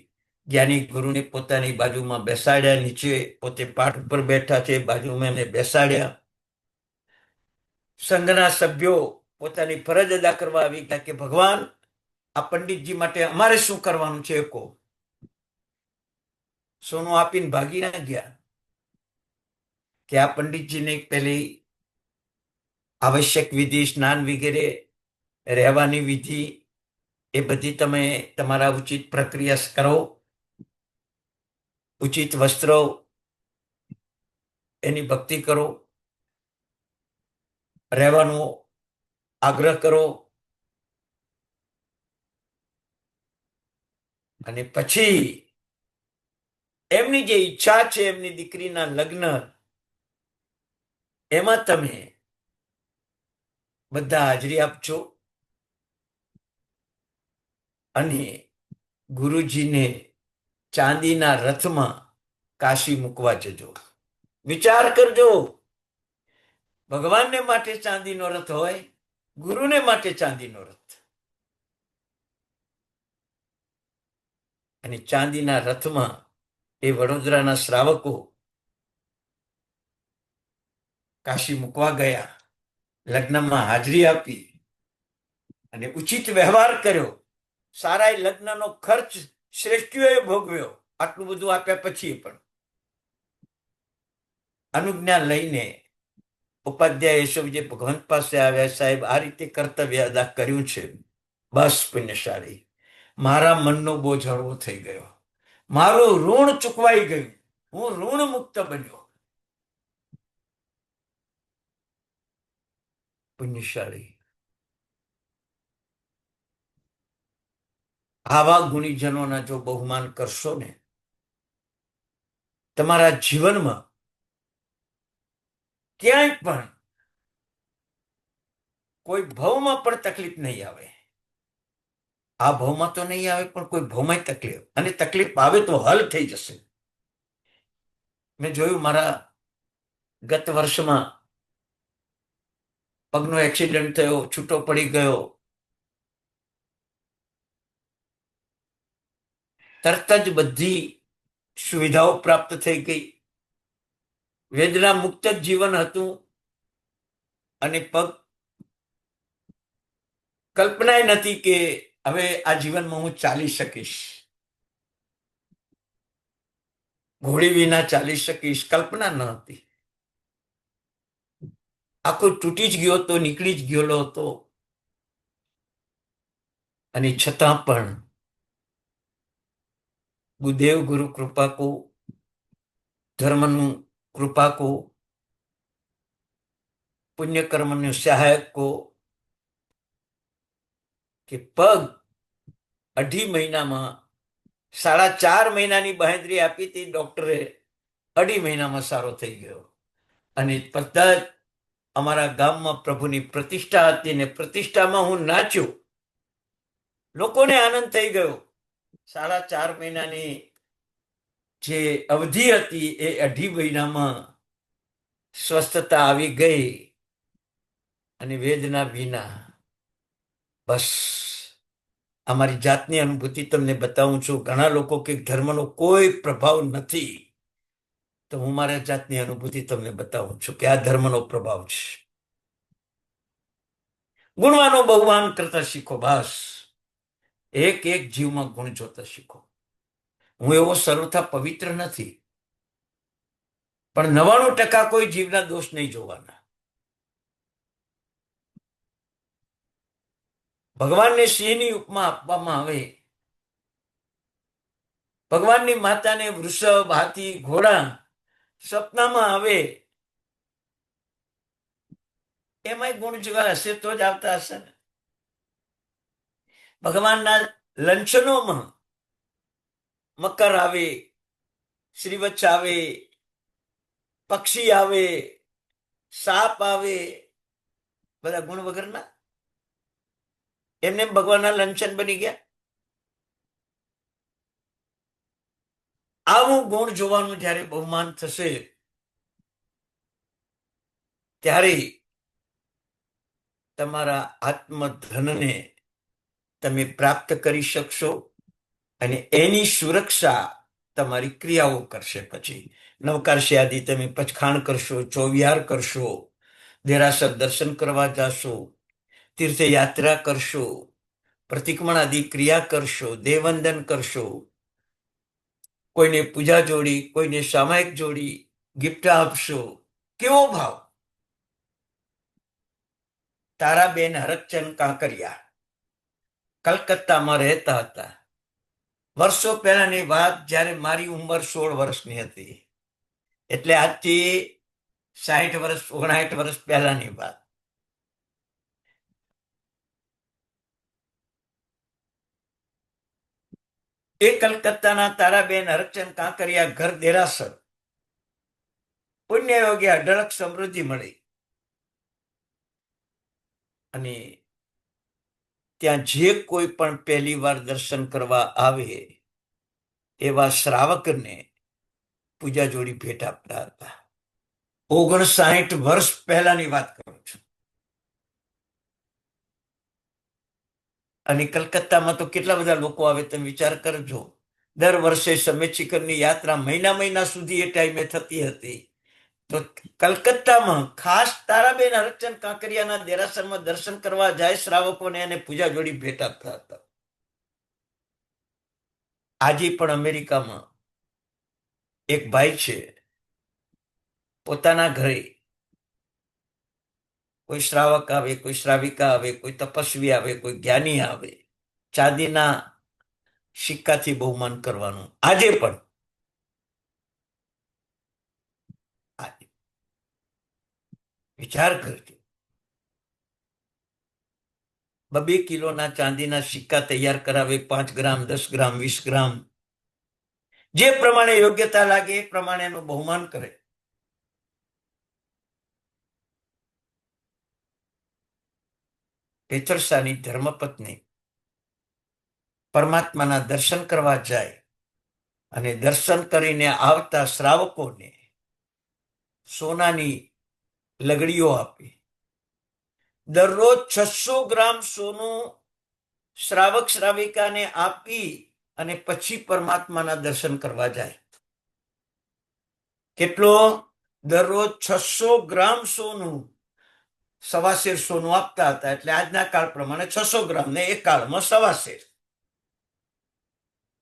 [SPEAKER 1] જ્ઞાની ગુરુને પોતાની બાજુમાં બેસાડ્યા. નીચે પોતે પાઠ ઉપર બેઠા છે, બાજુમાં એમને બેસાડ્યા. સંઘના સભ્યો પોતાની ફરજ અદા કરવા આવી ગયા કે ભગવાન, આ પંડિતજી માટે અમારે શું કરવાનું છે? કહો. સોનું આપીને ભાગી ના ગયા કે આ પંડિતજીને પેલી આવશ્યક વિધિ, સ્નાન વગેરે, રહેવાની વિધિ, એ બધી તમે તમારા ઉચિત પ્રક્રિયા કરો. ઉચિત વસ્ત્રો, એની ભક્તિ કરો. રહેવાનો આગ્રહ કરો. અને પછી એમની જે ઈચ્છા છે, એમની દીકરીના લગ્ન, એમાં તમે બધા હાજરી આપજો. અને ગુરુજીને ચાંદીના રથમાં કાશી મૂકવા જજો. વિચાર કરજો, ભગવાનને માટે ચાંદીનો રથ હોય, ગુરુને માટે ચાંદીનો રથ. અને ચાંદીના રથમાં એ વડોદરાના શ્રાવકો કાશી મૂકવા ગયા, લગ્નમાં હાજરી આપી અને ઉચિત વ્યવહાર કર્યો. સારા લગ્નનો ખર્ચ શ્રેષ્ઠીઓએ ભોગવ્યો. આટલું બધું આપ્યા પછી પણ અનુજ્ઞા લઈને ઉપાધ્યાય યશોવિજય ભગવંત પાસે આવ્યા. સાહેબ, આ રીતે કર્તવ્ય અદા કર્યું છે. બસ પુણ્યશાળી, મારા મનનો બોજ હળવો થઈ ગયો. મારું ઋણ ચૂકવાઈ ગયું. હું ઋણ મુક્ત બન્યો. પુણ્યશાળી, આવા ગુણીજનોના જો બહુમાન કરશો ને, તમારા જીવનમાં ક્યાંય પણ કોઈ ભવમાં પણ તકલીફ નહીં આવે. આ ભવમાં તો નહીં આવે, પણ કોઈ ભવમાં તકલીફ, અને તકલીફ આવે તો હલ થઈ જશે. મેં જોયું, મારા ગત વર્ષમાં પગનો એક્સિડન્ટ થયો, છૂટો પડી ગયો. તરત જ બધી સુવિધાઓ પ્રાપ્ત થઈ ગઈ. વેદના મુક્ત જ જીવન હતું. અને પગ કલ્પના નથી કે હવે આ જીવનમાં હું ચાલી શકીશ, ઘોડી વિના ચાલી શકીશ, કલ્પના ન હતી. આખો તૂટી જ ગયો હતો, નીકળી જ ગયેલો હતો. અને છતાં પણ ગુરુદેવ ગુરુ કૃપા કો, ધર્મનું કૃપા કો, પુણ્ય કર્મનું સહાયક કો, કે પગ 2.5 મહિનામાં, 4.5 મહિનાની બાહેંધરી આપી હતી ડોક્ટરે, 2.5 મહિનામાં સારો થઈ ગયો. અને બધા જ અમારા ગામમાં પ્રભુની પ્રતિષ્ઠા હતી, ને પ્રતિષ્ઠામાં હું નાચ્યો. લોકોને આનંદ થઈ ગયો. 4.5 મહિનાની જે અવધિ હતી, એ 2.5 મહિનામાં સ્વસ્થતા આવી ગઈ. અને વેદના વિના. બસ અમારી જાતની અનુભૂતિ તમને બતાવું છું. ઘણા લોકો કે ધર્મનો કોઈ પ્રભાવ નથી, તો હું મારા જાતની અનુભૂતિ તમને બતાવું છું કે આ ધર્મનો પ્રભાવ છે. ગુણવાનો બહુમાન કરતા શીખો. બસ એક એક જીવમાં ગુણ જોતા શીખો. હું એવો સર્વથા પવિત્ર નથી, પણ 99% કોઈ જીવના દોષ નહીં જોવાના. ભગવાનને સિંહની ઉપમા આપવામાં આવે. ભગવાનની માતાને વૃષભ, હાથી, ઘોડા સપનામાં આવે. એમાંય ગુણ જેવા હશે તો જ આવતા હશે ને. ભગવાનના લંચનોમાં મકર આવે, શ્રીવત્સ આવે, પક્ષી આવે, સાપ આવે, બધા ગુણ વગરના. એમને ભગવાનના લંચન બની ગયા. આવું ગુણ જોવાનું જ્યારે બહુમાન થશે, ત્યારે તમારા આત્મધનને તમે પ્રાપ્ત કરી શકશો. અને એની સુરક્ષા તમારી ક્રિયાઓ કરશે. પછી નવકારશી આદિ તમે પચખાણ કરશો, ચોવિહાર કરશો, દેરાસર દર્શન કરવા જશો, તીર્થયાત્રા કરશો, પ્રતિક્રમણ આદિ ક્રિયા કરશો, દેવવંદન કરશો, કોઈને પૂજા જોડી, કોઈને સામાયિક જોડી ગિફ્ટ આપશો. કેવો ભાવ! તારાબેન હરકચંદ કાંકરિયા કલકત્તામાં રહેતા હતા. વર્ષો પહેલાની વાત, જ્યારે મારી ઉંમર 16 વર્ષની હતી. એટલે આજથી 60 વર્ષ 59 વર્ષ પહેલાની વાત. એ કલકત્તાના તારાબેન હરકચંદ કાંકરિયા ઘર દેરાસર પુણ્ય યોગે અઢળક સમૃદ્ધિ મળી. અને ત્યાં જે કોઈ પણ પહેલી વાર દર્શન કરવા આવે એવા શ્રાવકને પૂજા જોડી ભેટ આપતા હતા. 59 વર્ષ પહેલાની વાત કરું છું. અને કલકત્તામાં તો કેટલા બધા લોકો આવે, તમે વિચાર કરજો. દર વર્ષે સમેત શિખરની યાત્રા મહિના સુધી એ ટાઈમે થતી હતી. તો કલકત્તામાં ખાસ તારાબેન હરકચંદ કાંકરિયાના દેરાસરમાં દર્શન કરવા જાય શ્રાવકોને અને પૂજા જોડી ભેટ આપતા હતા. આજે પણ અમેરિકામાં એક ભાઈ છે, પોતાના ઘરે કોઈ શ્રાવક આવે, કોઈ શ્રાવિકા આવે, કોઈ તપસ્વી આવે, કોઈ જ્ઞાની આવે, ચાંદીના સિક્કાથી બહુમાન કરવાનું. આજે પણ વિચાર કરજો, 2 કિલોના ચાંદીના સિક્કા તૈયાર કરાવે, 5 ગ્રામ, 10 ગ્રામ, 20 ગ્રામ, જે પ્રમાણે યોગ્યતા લાગે એ પ્રમાણે એનું બહુમાન કરે. પેચરસાની ધર્મપત્ની પરમાત્માના દર્શન કરવા જાય અને દર્શન કરીને આવતા શ્રાવકોને સોનાની લગડીઓ આપી. દરરોજ 600 ગ્રામ સોનું શ્રાવક શ્રાવિકાને આપી અને પછી પરમાત્માના દર્શન કરવા જાય. કેટલો? દરરોજ 600 ગ્રામ સોનું, 1.25 સોનું આપતા હતા. એટલે આજના કાળ પ્રમાણે 600 ગ્રામ ને એ કાળમાં 1.25.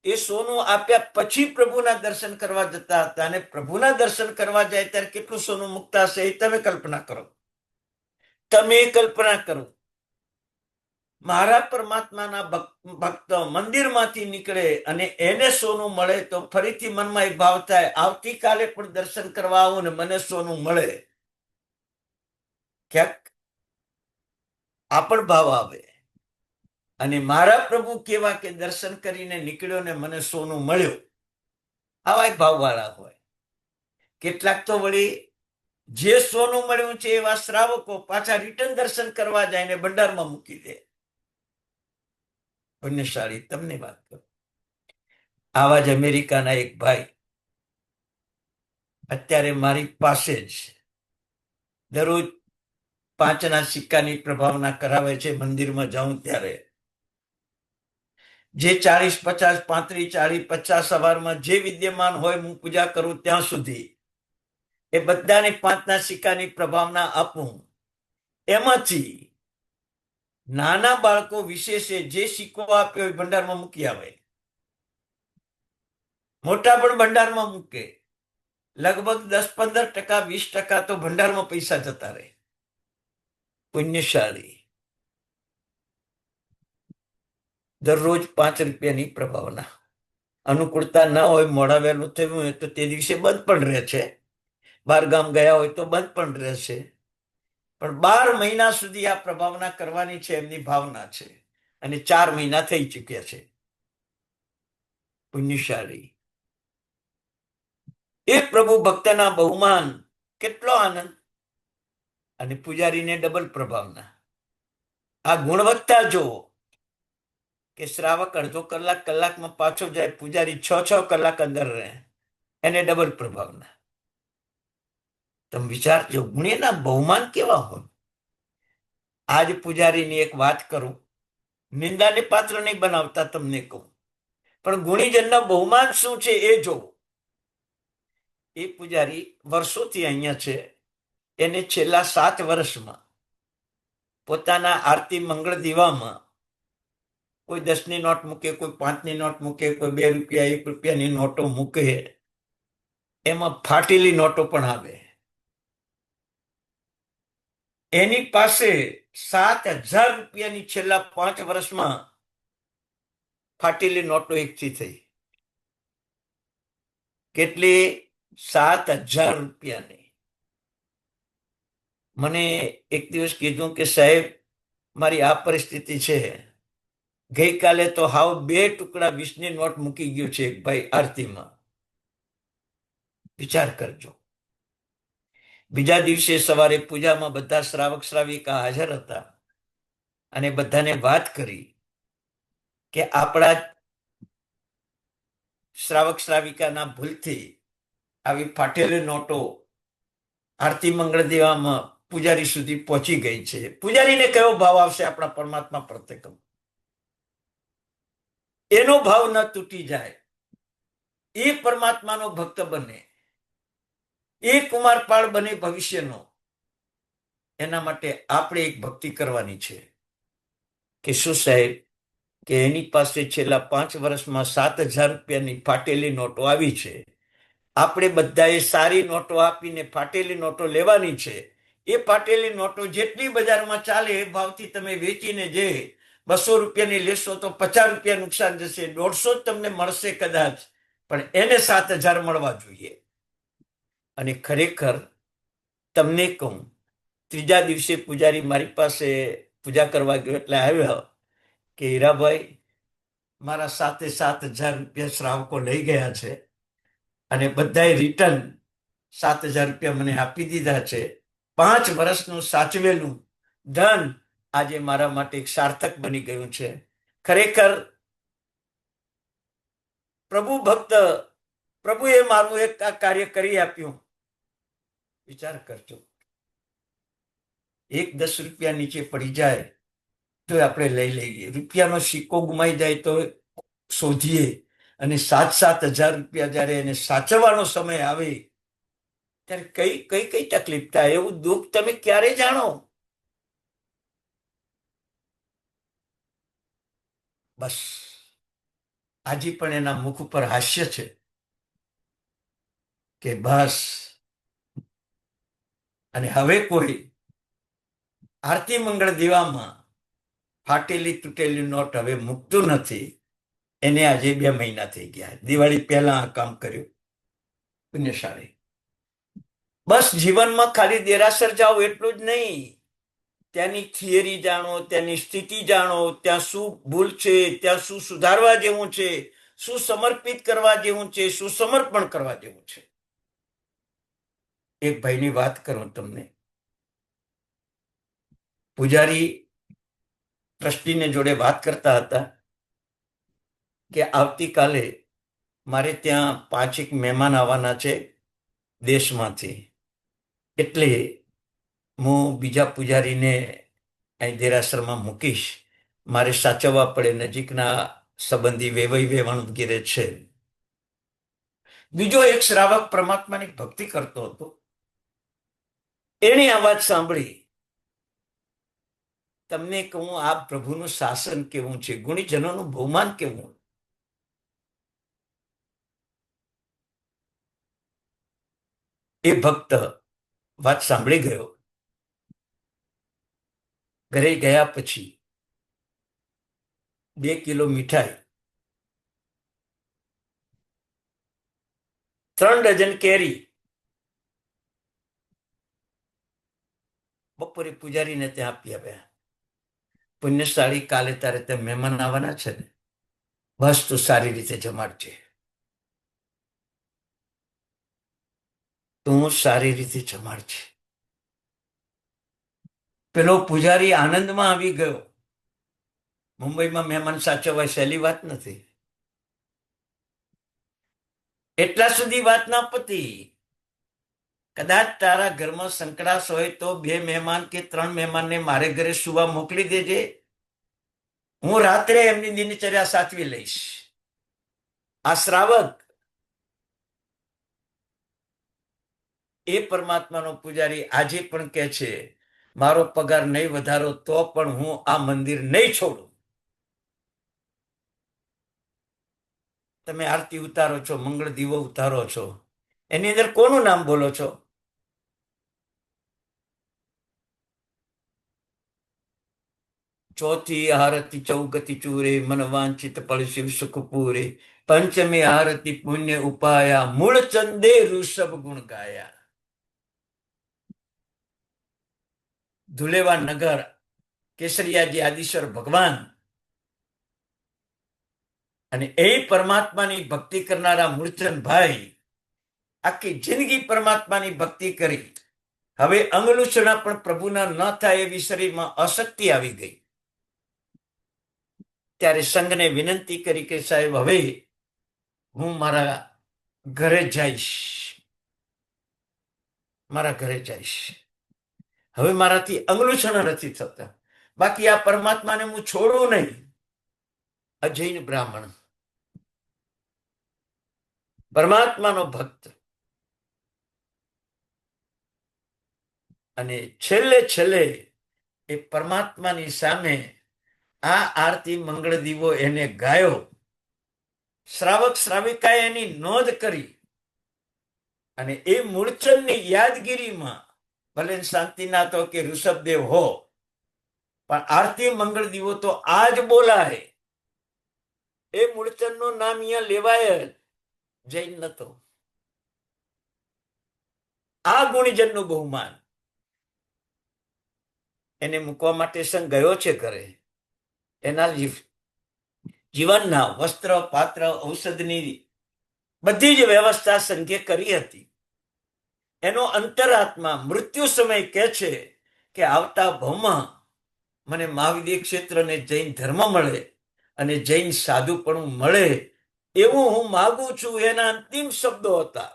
[SPEAKER 1] એ સોનું આપ્યા પછી પ્રભુના દર્શન કરવા જતા હતા. અને પ્રભુના દર્શન કરવા જાય ત્યારે કેટલું સોનું મૂકતા હશે એ તમે કલ્પના કરો. તમે કલ્પના કરો, મારા પરમાત્માના ભક્ત મંદિરમાંથી નીકળે અને એને સોનું મળે તો ફરીથી મનમાં એક ભાવ થાય, આવતીકાલે પણ દર્શન કરવા આવું ને મને સોનું મળે. ક્યાંક આ પણ ભાવ આવે. અને મારા પ્રભુ કેવા કે દર્શન કરીને નીકળ્યો ને મને સોનું મળ્યું, આવા એક ભાવવાળા હોય. કેટલાક તો વળી જે સોનું મળ્યું છે એવા શ્રાવકો પાછા રિટર્ન દર્શન કરવા જાય ને ભંડારમાં મૂકી દે. પુણ્યશાળી, તમને વાત કરું. આવા જ અમેરિકાના એક ભાઈ અત્યારે મારી પાસે જ દરરોજ 5ના સિક્કાની પ્રભાવના કરાવે છે. મંદિરમાં જાઉં ત્યારે જે 40, 50, 35, 40, 50 સવારમાં જે વિદ્યમાન હોય હું પૂજા કરું ત્યાં સુધી એ બધાને 5ના સિક્કાની પ્રભાવના આપું. એમાંથી નાના બાળકો વિશેષે જે સિક્કો આપ્યો એ ભંડારમાં મૂકી આવે. મોટા પણ ભંડારમાં મૂકે. લગભગ 10-15%, 20% તો ભંડારમાં પૈસા જતા રહે. પુણ્યશાળી. દરરોજ 5 રૂપિયાની પ્રભાવના. અનુકૂળતા ન હોય, મોડા વહેલું થયું હોય તો તે દિવસે બંધ પણ રહે છે. બહાર ગામ ગયા હોય તો બંધ પણ રહેશે. પણ 12 મહિના સુધી આ પ્રભાવના કરવાની છે, એમની ભાવના છે. અને 4 મહિના થઈ ચૂક્યા છે. પુણ્યશાળી. એ પ્રભુ ભક્તના બહુમાન, કેટલો આનંદ. અને પૂજારીને ડબલ પ્રભાવના. આ ગુણવત્તા જો કે શ્રાવક અડધો કલાકમાં પાછો જાય, પૂજારી 6 કલાક અંદર રહે, એને ડબલ પ્રભાવના. તમે વિચારજો ગુણેના બહુમાન કેવા હોય. આજ પૂજારીની એક વાત કરું, નિંદાને પાત્ર નહીં બનાવતા, તમને કહું, પણ ગુણીજનના બહુમાન શું છે એ જો. એ પૂજારી વર્ષોથી અહીંયા છે. એને છેલ્લા 7 વર્ષમાં પોતાના આરતી મંગળ દીવામાં કોઈ 10ની નોટ મૂકે, કોઈ 5ની નોટ મૂકે, કોઈ 2 રૂપિયા 1 રૂપિયાની નોટો મૂકે. એમાં ફાટેલી નોટો પણ આવે. એની પાસે 7,000 રૂપિયાની છેલ્લા 5 વર્ષમાં ફાટેલી નોટો એકઠી થઈ. કેટલી? 7,000 રૂપિયાની. મને એક દિવસ કીધું કે સાહેબ, મારી આ પરિસ્થિતિ છે. ગઈકાલે તો હાવ 2 ટુકડા 20ની નોટ મૂકી ગયો છે એક ભાઈ આરતીમાં. વિચાર કરજો. બીજા દિવસે સવારે પૂજામાં બધા શ્રાવક શ્રાવિકા હાજર હતા અને બધાને વાત કરી કે આપણા શ્રાવક શ્રાવિકાના ભૂલથી આવી ફાટેલી નોટો આરતી મંગળ દેવામાં પૂજારી સુધી પહોંચી ગઈ છે. પૂજારીને કયો ભાવ આવશે આપણા પરમાત્મા પ્રત્યે? એનો ભાવ ન તૂટી જાય, એ પરમાત્માનો ભક્ત બને, એ કુમારપાળ બને ભવિષ્યનો. એના માટે આપણે એક ભક્તિ કરવાની છે કે શું સાહેબ, કે એની પાસે છેલ્લા 5 વર્ષમાં 7,000 રૂપિયાની ફાટેલી નોટો આવી છે. આપણે બધાએ સારી નોટો આપીને ફાટેલી નોટો લેવાની છે. એ ફાટેલી નોટો જેટલી બજારમાં ચાલે એ ભાવથી તમે વેચીને જે 200 રૂપિયાની લેશો તો 50 રૂપિયા નુકસાન જશે. 150 જ તમને મળશે કદાચ, પણ એને 7,000 મળવા જોઈએ. અને ખરેખર તમને કહું, ત્રીજા દિવસે પૂજારી મારી પાસે પૂજા કરવા ગયો એટલે આવ્યો કે હીરાભાઈ, મારા 7,000 રૂપિયા શ્રાવકો લઈ ગયા છે અને બધાએ રિટર્ન 7,000 રૂપિયા મને આપી દીધા છે. 5 વર્ષનું સાચવેલું ધન આજે મારા માટે એક સાર્થક બની ગયું છે. ખરેખર પ્રભુ ભક્ત, પ્રભુએ મારું એક આ કાર્ય કરી આપ્યું. વિચાર કરજો, એક 10 રૂપિયા નીચે પડી જાય તો આપણે લઈ લઈએ, રૂપિયાનો સિક્કો ગુમાઈ જાય તો શોધીએ, અને 7,000 રૂપિયા જયારે એને સાચવવાનો સમય આવે ત્યારે કઈ કઈ કઈ તકલીફ થાય, એવું દુઃખ તમે ક્યારે જાણો? બસ આજે પણ એના મુખ ઉપર હાસ્ય છે કે બસ. અને હવે કોઈ આરતી મંગળ દેવામાં ફાટેલી તૂટેલી નોટ હવે મૂકતું નથી. એને આજે 2 મહિના થઈ ગયા. દિવાળી પહેલા આ કામ કર્યું. પુણ્યશાળી. બસ જીવનમાં ખાલી દેરાસર જાઓ એટલું જ નહીં, ત્યાંની થિયરી જાણો, ત્યાંની સ્થિતિ જાણો, ત્યાં શું ભૂલ છે, ત્યાં શું સુધારવા જેવું છે, શું સમર્પિત કરવા જેવું છે, શું સમર્પણ કરવા જેવું છે. એક ભાઈની વાત કરું તમને. પૂજારી ટ્રસ્ટીને જોડે વાત કરતા હતા કે આવતીકાલે મારે ત્યાં 5 મહેમાન આવવાના છે દેશમાંથી, એટલે હું બીજા પૂજારીને અહીં દેરાસરમાં મૂકીશ. મારે સાચવવા પડે, નજીકના સંબંધી વેવાઈ વેવાણ વગેરે છે. બીજો એક શ્રાવક પરમાત્માની ભક્તિ કરતો હતો. એણે આ વાત સાંભળી. તમને કહું, આ પ્રભુનું શાસન કેવું છે, ગુણીજનોનું બહુમાન કેવું. એ ભક્ત વાત સાંભળી ગયો. ઘરે ગયા પછી 2 કિલો મીઠાઈ, 3 ડઝન કેરી બપોરે પૂજારીને ત્યાં આપી આવ્યા. પુણ્યશાળી, કાલે તારે ત્યાં મહેમાન આવવાના છે ને, બસ તું સારી રીતે જમાડજે. તું સારી રીતે જમાડજે. પેલો પૂજારી આનંદમાં આવી ગયો. મુંબઈમાં મહેમાન સાચવવા સહેલી વાત નથી. એટલા સુધી વાત ના પતી. કદાચ તારા ઘરમાં સંકડાશ હોય તો 2 મહેમાન કે 3 મહેમાનને મારે ઘરે સુવા મોકલી દેજે. હું રાત્રે એમની દિનચર્યા સાચવી લઈશ. આ શ્રાવક એ પરમાત્માનો પૂજારી આજે પણ કહે છે, મારો પગાર નહીં વધારો તો પણ હું આ મંદિર નહીં છોડું. તમે આરતી ઉતારો છો, મંગળ દીવો ઉતારો છો, એની અંદર કોનું નામ બોલો છો? ચોથી આરતી ચૌગતિ ચૂરે મન વાંછિત ફળ શિવ સુખ પૂરે. પંચમી આરતી પુણ્ય ઉપાયા મૂળ ચંદે ઋષભ ગુણ ગાયા. ધુલેવા નગર કેસરિયાજી આદિશ્વર ભગવાન અને એ પરમાત્માની ભક્તિ કરનારા મૂળચંદ ભાઈ આખી જિંદગી પરમાત્માની ભક્તિ કરી. હવે અંગલુછણા પણ પ્રભુના ન થાય એવી શરીરમાં અશક્તિ આવી ગઈ. ત્યારે સંઘને વિનંતી કરી કે સાહેબ હવે હું મારા ઘરે જઈશ, મારા ઘરે જઈશ. હવે મારાથી અંગલુછણા નથી થતા, બાકી આ પરમાત્માને હું છોડું નહીં. અજૈન બ્રાહ્મણ, પરમાત્માનો ભક્ત, અને છેલ્લે છેલ્લે એ પરમાત્માની સામે આ આરતી મંગળ દીવો એને ગાયો. શ્રાવક શ્રાવિકાએ એની નોંધ કરી અને એ મૂળચંદની યાદગીરીમાં ભલે શાંતિનાથ હો કે ઋષભદેવ હો, પણ આરતી મંગળ દીવો તો આજ બોલાય. એ મૂળચંદનું નામ અહીંયા લેવાય જ. જૈન નતો. આ ગુણીજનનું બહુમાન એને મૂકવા માટે સંઘ ગયો છે ઘરે. એના જીવનના વસ્ત્ર પાત્ર ઔષધની બધી જ વ્યવસ્થા સંઘે કરી હતી. એનો અંતરાત્મા મૃત્યુ સમય કહે છે કે આવતા ભવમાં મને મહાવિદ્ય ક્ષેત્રને જૈન ધર્મ મળે અને જૈન સાધુપણું મળે એવું હું માગું છું. એના અંતિમ શબ્દો હતા.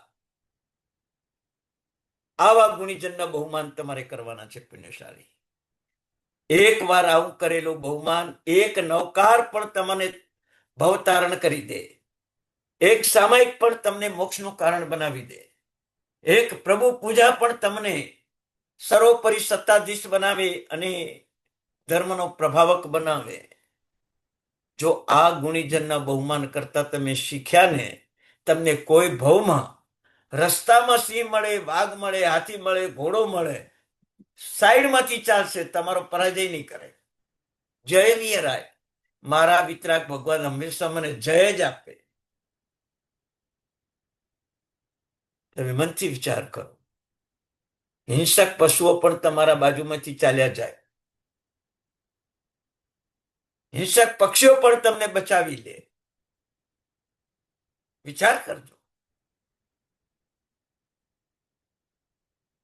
[SPEAKER 1] આવા ગુણીજનના બહુમાન તમારે કરવાના છે પુણ્યશાળી. એક વાર આવું કરેલું બહુમાન એક નવકાર પણ તમને ભવતારણ કરી દે. એક સામાયિક પણ તમને મોક્ષનું કારણ બનાવી દે. એક પ્રભુ પૂજા પણ તમને સર્વોપરી સત્તાધીશ બનાવે અને ધર્મનો પ્રભાવક બનાવે. જો આ ગુણીજનના બહુમાન કરતા તમે શીખ્યા ને, તમને કોઈ ભવમાં રસ્તામાં સિંહ મળે, વાઘ મળે, હાથી મળે, ઘોડો મળે, સાઈડમાંથી ચાલશે, તમારો પરાજય નહીં કરે. જય વિયરાય. મારા વિતરાગ ભગવાન હંમેશા મને જય જ આપે. તમે મનથી વિચાર કરો. હિંસક પશુઓ પણ તમારા બાજુમાંથી ચાલ્યા જાય. હિંસક પક્ષીઓ પણ તમને બચાવી લે. વિચાર કરજો.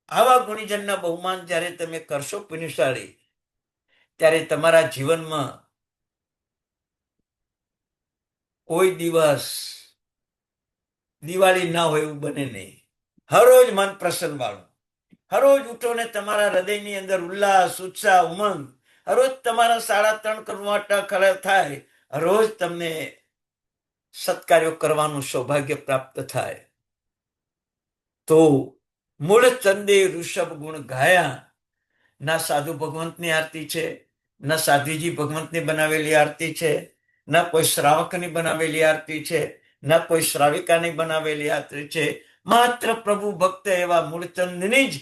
[SPEAKER 1] આવા ગુણીજનના બહુમાન જ્યારે તમે કરશો પુણ્યશાળી, ત્યારે તમારા જીવનમાં કોઈ દિવસ દિવાળી ના હોય એવું બને નહીં. હરોજ મન પ્રસન્ન વાળું. હરોજ ઉઠો ને તમારા હૃદયની અંદર ઉલ્લાસ, ઉત્સાહ, ઉમંગ. હરોજ તમારા 3.5 કરોડ ખરા થાય. હરોજ તમને સત્કાર્યો કરવાનું સૌભાગ્ય પ્રાપ્ત થાય. તો મૂળ ચંદે ઋષભ ગુણ ગાયા. ના સાધુ ભગવંતની આરતી છે, ના સાધુજી ભગવંતની બનાવેલી આરતી છે, ના કોઈ શ્રાવકની બનાવેલી આરતી છે, ના કોઈ શ્રાવિકાની બનાવેલી આરતી છે. માત્ર પ્રભુ ભક્ત એવા મૂળચંદની જ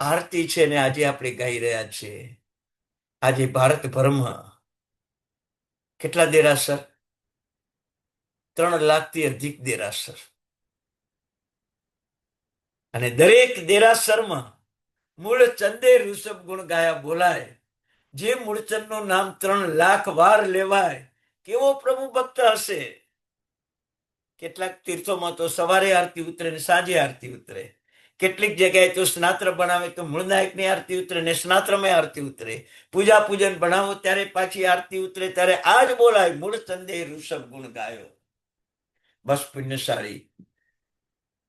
[SPEAKER 1] આરતી છે ને આજે આપણે ગાઈ રહ્યા છીએ. આજે ભારતભરમાં કેટલા દેરાસર? 3 લાખથી અધિક દેરાસર. અને દરેક દેરાસરમાં મૂળચંદે ઋષભ ગુણ ગાયા બોલાય. જે મૂળચંદનું નામ 3 લાખ વાર લેવાય, કેવો પ્રભુ ભક્ત હશે. કેટલાક તીર્થોમાં તો સવારે આરતી ઉતરે ને સાંજે આરતી ઉતરે. કેટલીક જગ્યાએ તો સ્નાત્ર બનાવે તો મૂળનાયકની આરતી ઉતરે ને સ્નાત્રમય આરતી ઉતરે. પૂજા પૂજન બનાવો ત્યારે પાછી આરતી ઉતરે. ત્યારે આજ બોલાય મૂળચંદે ઋષભ ગુણ ગાયો. બસ પુણ્યશાળી,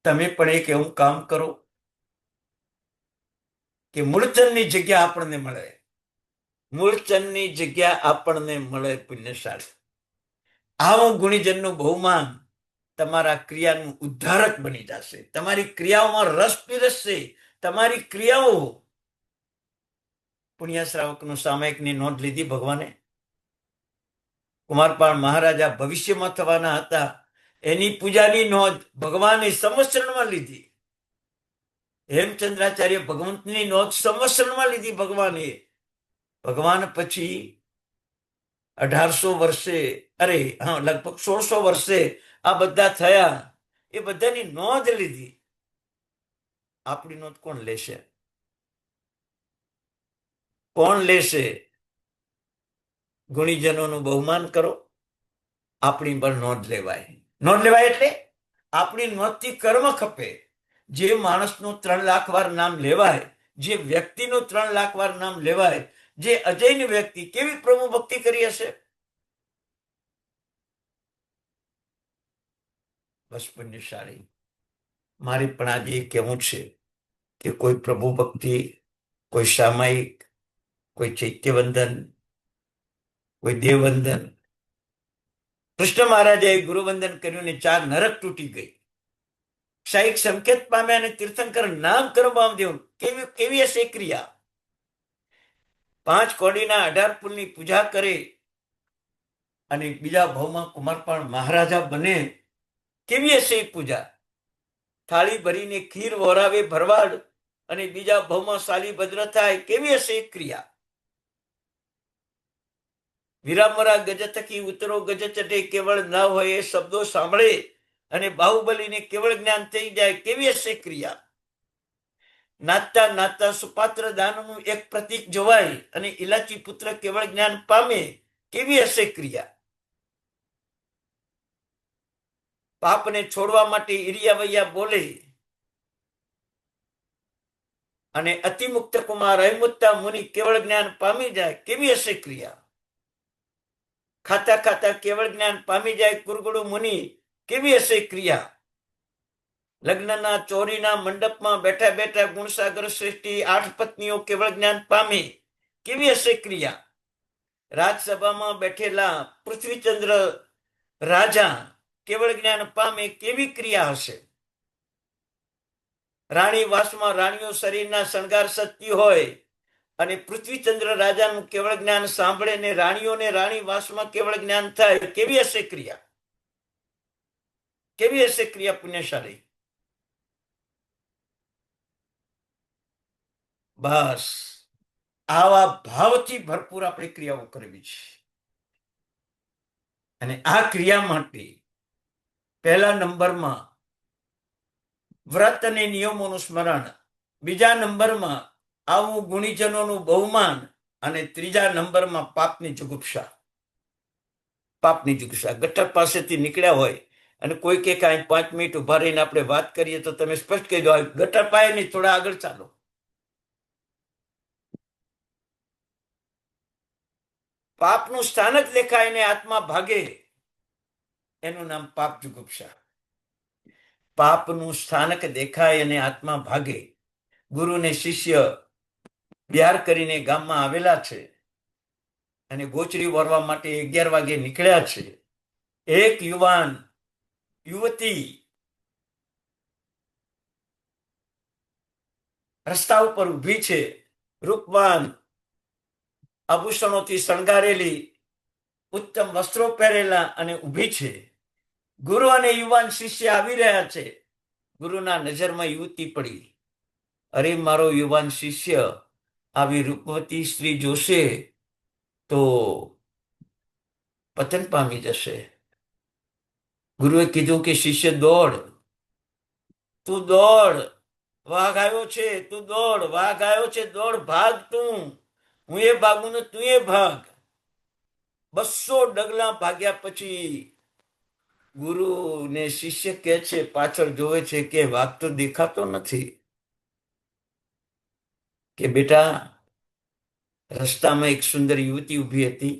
[SPEAKER 1] તમે પણ એક એવું કામ કરો કે મૂળચંદની જગ્યા આપણને મળે. મૂળચંદની જગ્યા આપણને મળે પુણ્યશાળી. આવું ગુણીજનનું બહુમાન તમારા ક્રિયાનું ઉદ્ધારક બની જશે. તમારી ક્રિયાઓમાં રસ પીરસશે. તમારી ક્રિયાઓ પુણ્ય શ્રાવકનું સામાયિકની નોંધ લીધી ભગવાને. કુમારપાળ મહારાજા ભવિષ્યમાં થવાના હતા, એની પૂજાની નોંધ ભગવાને સંવત્સરમાં લીધી. હેમચંદ્રાચાર્ય ભગવંતની નોંધ સંવત્સરમાં લીધી ભગવાને. ભગવાન પછી 1800 વર્ષે, અરે હા, લગભગ 1600 વર્ષે આ બધા થયા. એ બધાની નોંધ લીધી. આપણી નોંધ કોણ લેશે? કોણ લેશે? ગુણીજનોનું બહુમાન કરો, આપણી પર નોંધ લેવાય. નોંધ લેવાય એટલે આપણી નોંધથી કર્મ ખપે. જે માણસનું 3 લાખ વાર નામ લેવાય, જે વ્યક્તિનું 3 લાખ વાર નામ લેવાય, જે અજયની વ્યક્તિ કેવી પ્રભુ ભક્તિ કરી હશે. બસ પુણ્યશાળી. મારી પણ આજે એ કહેવું છે કે કોઈ પ્રભુ ભક્તિ, કોઈ સામાયિક, કોઈ ચૈત્યવંદન, કોઈ દેવવંદન. કૃષ્ણ મહારાજે ગુરુવંદન કર્યું ને 4 નરક તૂટી ગઈ. ક્ષયિક સંકેત પામ્યા અને તીર્થંકર નામ કરવામાં દેવું. કેવી કેવી હશે એ ક્રિયા? 5 કોડીના 18 ફૂલની પૂજા કરે અને બીજા ભાવમાં કુમારપાળ મહારાજા બને. કેવી હશે એ પૂજા? થાળી ભરીને ખીર વરાવે ભરવાડ અને બીજા ભાવમાં શાલીભદ્ર થાય. કેવી હશે એ ક્રિયા? વીરામરા ગજ થકી ઉતરો ગજ ચટે કેવળ ન હોય એ શબ્દો સાંભળે અને બાહુબલીને કેવળ જ્ઞાન થઈ જાય. કેવી હશે ક્રિયા? નાચતા નાચતા સુપાત્ર દાનનું એક પ્રતીક જોવાય અને ઇલાચી પુત્ર કેવળ જ્ઞાન પામે. કેવી હશે ક્રિયા? પાપને છોડવા માટે ઈરિયાવૈયા બોલે અને અતિમુક્ત કુમાર અહિમુત્તા મુનિ કેવળ જ્ઞાન પામી જાય. કેવી હશે ક્રિયા? ખાતા ખાતા કેવળ જ્ઞાન પામી જાય કુરગુડુ મુનિ. કેવી હશે ક્રિયા? લગ્નના ચોરીના મંડપમાં બેઠા બેઠા ગુણસાગર શ્રેષ્ઠી 8 પત્નીઓ કેવળ જ્ઞાન પામે. કેવી હશે ક્રિયા? રાજસભામાં બેઠેલા પૃથ્વીચંદ્ર રાજા કેવળ જ્ઞાન પામે. કેવી ક્રિયા હશે? રાણી વાસમાં રાણીઓ શરીરના શણગાર સજતી હોય અને પૃથ્વીચંદ્ર રાજાનું કેવળ જ્ઞાન સાંભળે ને રાણીઓને રાણી વાસમાં કેવળ જ્ઞાન થાય. કેવી હશે ક્રિયા? કેવી હશે ક્રિયા પુણ્યશાળી? બસ આવા ભાવથી ભરપૂર આપણે ક્રિયાઓ કરવી છે. અને આ ક્રિયા માટે પહેલા નંબરમાં વ્રત અને નિયમોનું સ્મરણ, બીજા નંબરમાં આવું ગુણીજનોનું બહુમાન અને ત્રીજા નંબરમાં પાપની જુગુપ્સા. પાપની જુગુપ્સા. ગટર પાસેથી નીકળ્યા હોય અને કોઈ કે કાંઈ 5 મિનિટ ઉભા રહીને આપણે વાત કરીએ તો તમે સ્પષ્ટ કહી દો, ગટર પાય નહીં, થોડા આગળ ચાલો. પાપનું સ્થાન જ દેખાય ને આત્મા ભાગે, એનું નામ પાપ જુગુપ્સા. પાપનું સ્થાનક દેખાય અને આત્મા ભાગે. ગુરુ ને શિષ્ય બિહાર કરીને ગામમાં આવેલા છે અને ગોચરી વરવા માટે 11 વાગે નીકળ્યા છે. એક યુવાન યુવતી રસ્તા ઉપર ઊભી છે, રૂપવાન, આભૂષણોથી શણગારેલી, ઉત્તમ વસ્ત્રો પહેરેલા અને ઊભી છે. ગુરુ અને યુવાન શિષ્ય આવી રહ્યા છે. ગુરુના નજરમાં યુવતી પડી. અરે મારો યુવાન શિષ્ય આવી રૂપવતી સ્ત્રી જોશે તો પતન પામી જશે. ગુરુએ કીધું કે શિષ્ય દોડ, તું દોડ, વાઘ આવ્યો છે, તું દોડ, વાઘ આવ્યો છે, દોડ, ભાગ તું, હું એ ભાગું ને તું એ ભાગ. 200 ડગલા ભાગ્યા પછી ગુરુ ને શિષ્ય કે છે, પાછળ જોવે છે કે વાઘ તો દેખાતો નથી. કે બેટા, રસ્તામાં એક સુંદર યુવતી ઊભી હતી,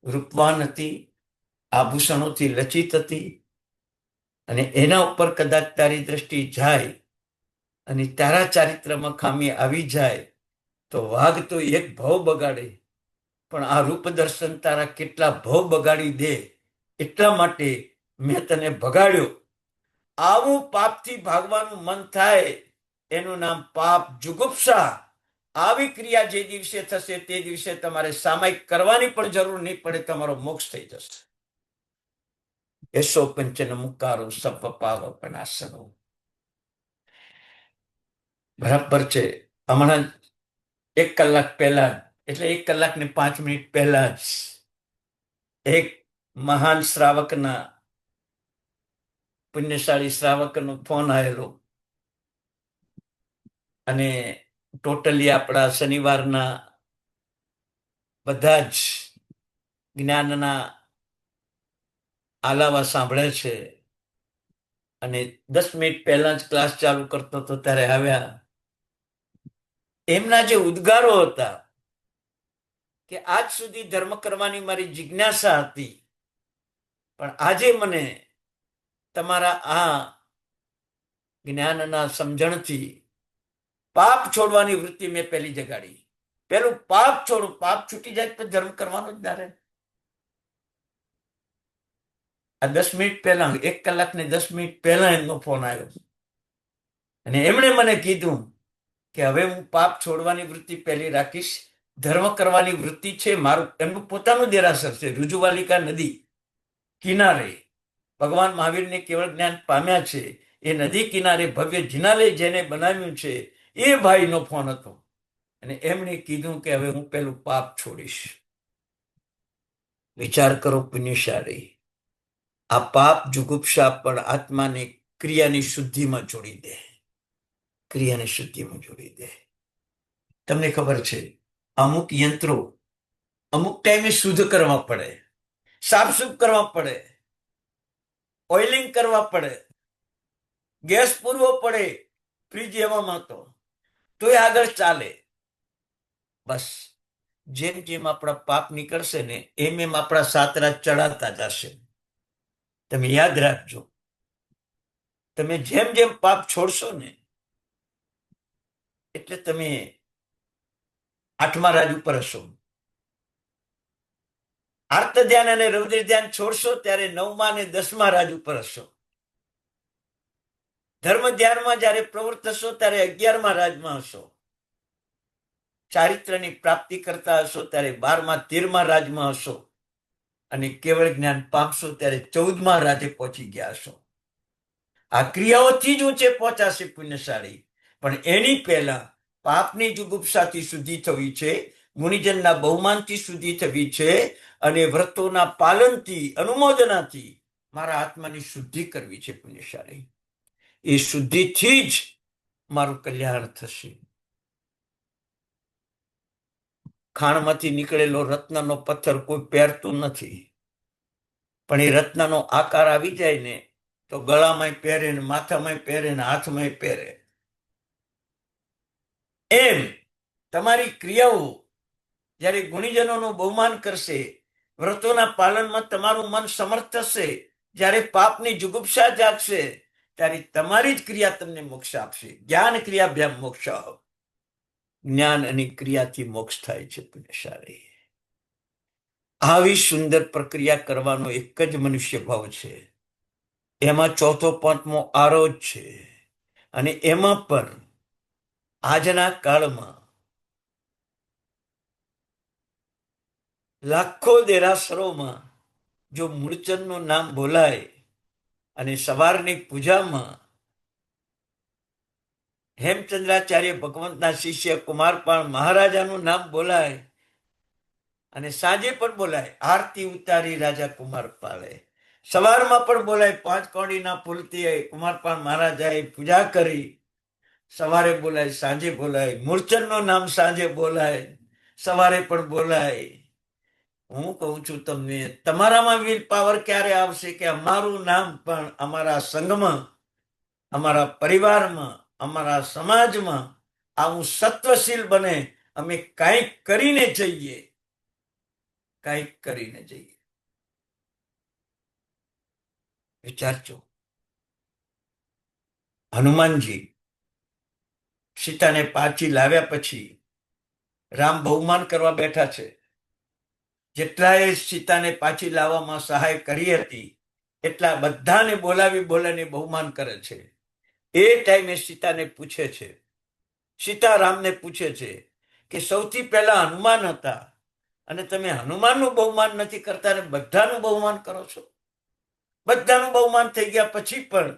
[SPEAKER 1] રૂપવાન હતી, આભૂષણોથી લચિત હતી, અને એના ઉપર કદાચ તારી દ્રષ્ટિ જાય અને તારા ચારિત્રમાં ખામી આવી જાય તો વાઘ તો એક ભવ બગાડે, પણ આ રૂપ દર્શન તારા કેટલા ભવ બગાડી દે, એટલા માટે મેં તને ભગાડ્યો. આવું પાપથી ભાગવાનું મન થાય એનું નામ પાપ જુગુપ્સા. આવી ક્રિયા જે દિવસે થશે તે દિવસે તમારે સામાયિક કરવાની પણ જરૂર નહીં પડે, તમારો મોક્ષ થઈ જશે. એસો પંચન મુકારો સપ પાવ પનાસનો. બરાબર છે. હમણાં 1 કલાક પહેલા, એટલે 1 કલાક ને 5 મિનિટ પહેલા જ એક મહાન શ્રાવકના, પુણ્યશાળી શ્રાવકનો ફોન આવેલો અને ટોટલી આપણા શનિવારના બધા જ જ્ઞાનના આલાવા સાંભળે છે અને 10 મિનિટ પહેલા જ ક્લાસ ચાલુ કરતો હતો ત્યારે આવ્યા. એમના જે ઉદ્ગારો હતા કે આજ સુધી ધર્મ કરવાની મારી જિજ્ઞાસા હતી, પણ આજે મને તમારા આ જ્ઞાનના સમજણથી પાપ છોડવાની વૃત્તિ મેં પહેલી જગાડી. પેલું પાપ છોડું, પાપ છૂટી જાય તો ધર્મ કરવાનો જ ના રહે. આ 10 મિનિટ પહેલા, 1 કલાક ને 10 મિનિટ પહેલા એમનો ફોન આવ્યો અને એમણે મને કીધું કે હવે હું પાપ છોડવાની વૃત્તિ પહેલી રાખીશ, ધર્મ કરવાની વૃત્તિ છે. મારું એમનું પોતાનું દેરાસર છે, રુજુવાલિકા નદી કિનારે ભગવાન મહાવીરને કેવળ જ્ઞાન પામ્યા છે. એ નદી કિનારે ભવ્ય જિનાલય જેને બનાવ્યું છે એ ભાઈનો ફોન હતો અને એમણે કીધું કે હવે હું પેલું પાપ છોડીશ. વિચાર કરો પુણ્યશાળી, આ પાપ જુગુપ્સા પણ આત્માને ક્રિયાની શુદ્ધિમાં જોડી દે, ક્રિયાની શુદ્ધિમાં જોડી દે. તમને ખબર છે, અમુક યંત્રો અમુક ટાઈમે શુદ્ધ કરવા પડે, સાફસૂફ કરવા પડે, ઓઇલિંગ કરવા પડે, ગેસ પૂરવો પડે ફ્રીજ એવામાં તો એ આગળ ચાલે. બસ જેમ જેમ આપણા પાપ નીકળશે ને એમ એમ આપણા સાતરા ચડાતા જશે. તમે યાદ રાખજો, તમે જેમ જેમ પાપ છોડશો ને એટલે તમે 8મા રાજ ઉપર હશો. આર્ત ધ્યાન અને રૌદ્ર ધ્યાન છોડશો ત્યારે 9મા અને 10મા રાજ ઉપર હશો. ધર્મ ધ્યાનમાં જયારે પ્રવૃત્ત હશો ત્યારે 11મા રાજમાં હશો. ચારિત્રની પ્રાપ્તિ કરતા હશો ત્યારે 12મા 13મા રાજમાં હશો અને કેવળ જ્ઞાન પામશો ત્યારે 14મા રાજે પહોંચી ગયા હશો. આ ક્રિયાઓથી જ ઊંચે પહોંચાશે પુણ્યશાળી, પણ એની પહેલા પાપની જુગુપ્સાથી શુદ્ધિ થવી છે, મુનિજનના બહુમાનથી શુદ્ધિ થવી છે અને વ્રતોના પાલનથી, અનુમોદનાથી મારા આત્માની શુદ્ધિ કરવી છે પુણ્યશાળી. એ શુદ્ધિથી જ મારું કલ્યાણ થશે. ખાણમાંથી નીકળેલો રત્નનો પથ્થર કોઈ પહેરતું નથી, પણ એ રત્નનો આકાર આવી જાય ને તો ગળામાં પહેરે ને માથામાં પહેરે ને હાથમાં પહેરે. એમ તમારી ક્રિયાઓ જ્યારે ગુણીજનોનું બહુમાન કરશે, વ્રતોના પાલનમાં તમારું મન સમર્થ થશે, જ્યારે પાપની જુગુપ્સા જાગશે ત્યારે તમારી જ ક્રિયા તમને મોક્ષ આપશે. જ્ઞાન ક્રિયાભ્યામ મોક્ષ. જ્ઞાન અને ક્રિયાથી મોક્ષ થાય છે પુણ્યશાળી. આવી સુંદર પ્રક્રિયા કરવાનો એક જ મનુષ્ય ભાવ છે. એમાં ચોથો પાંચમો આરોજ છે અને એમાં પણ આજના કાળમાં લાખો દેરાસરોમાં જો મૂળચંદનું નામ બોલાય અને સવારની પૂજામાં હેમચંદ્રાચાર્ય ભગવંતના શિષ્ય કુમારપાળ મહારાજાનું નામ બોલાય અને સાંજે પણ બોલાય, આરતી ઉતારી રાજા કુમારપાળે, સવારમાં પણ બોલાય, 5 કોડીના પુલથી કુમારપાળ મહારાજાએ પૂજા કરી, સવારે બોલાય, સાંજે બોલાય, મૂળચંદનું નામ સાંજે બોલાય, સવારે પણ બોલાય. હું કહું છું તમને, તમારામાં વિલ પાવર ક્યારે આવશે કે અમારું નામ પણ અમારા સંઘમાં, અમારા પરિવારમાં, અમારા સમાજમાં આવું સત્વશીલ બને, અમે કંઈક કરીને જઈએ, કંઈક કરીને જઈએ. વિચારજો, હનુમાનજી સીતાને પાછી લાવ્યા પછી રામ બહુમાન કરવા બેઠા છે. જેટલાએ સીતાને પાછી લાવવામાં સહાય કરી હતી એટલા બધાને બોલાવીને બહુમાન કરે છે. એ ટાઈમે સીતાને પૂછે છે, સીતારામને પૂછે છે કે સૌથી પહેલા હનુમાન હતા અને તમે હનુમાનનું બહુમાન નથી કરતા અને બધાનું બહુમાન કરો છો. બધાનું બહુમાન થઈ ગયા પછી પણ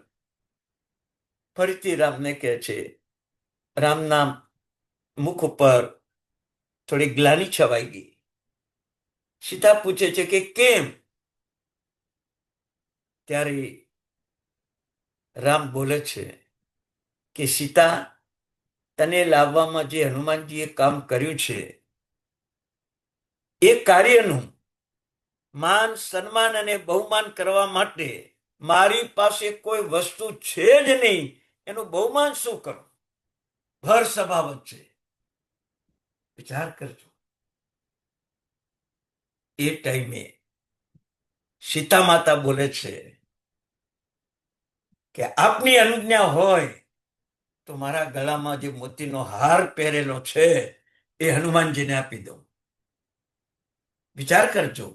[SPEAKER 1] ફરીથી રામને કહે છે, રામના મુખ ઉપર થોડી ગ્લાનિ છવાઈ ગઈ. સીતા પૂછે છે કે કેમ? ત્યારે રામ બોલે છે કે સીતા, તને લાવવામાં જે હનુમાનજીએ કામ કર્યું છે એ કાર્યનું માન સન્માન અને બહુમાન કરવા માટે મારી પાસે કોઈ વસ્તુ છે જ નહીં, એનું બહુમાન શું કરું? ભર સભા વચ્ચે વિચાર કરજો. એ ટાઈમે સીતા માતા બોલે છે કે આપની અનુજ્ઞા હોય તો મારા ગળામાં જે મોતીનો હાર પહેરેલો છે એ હનુમાનજીને આપી દઉં. વિચાર કરજો.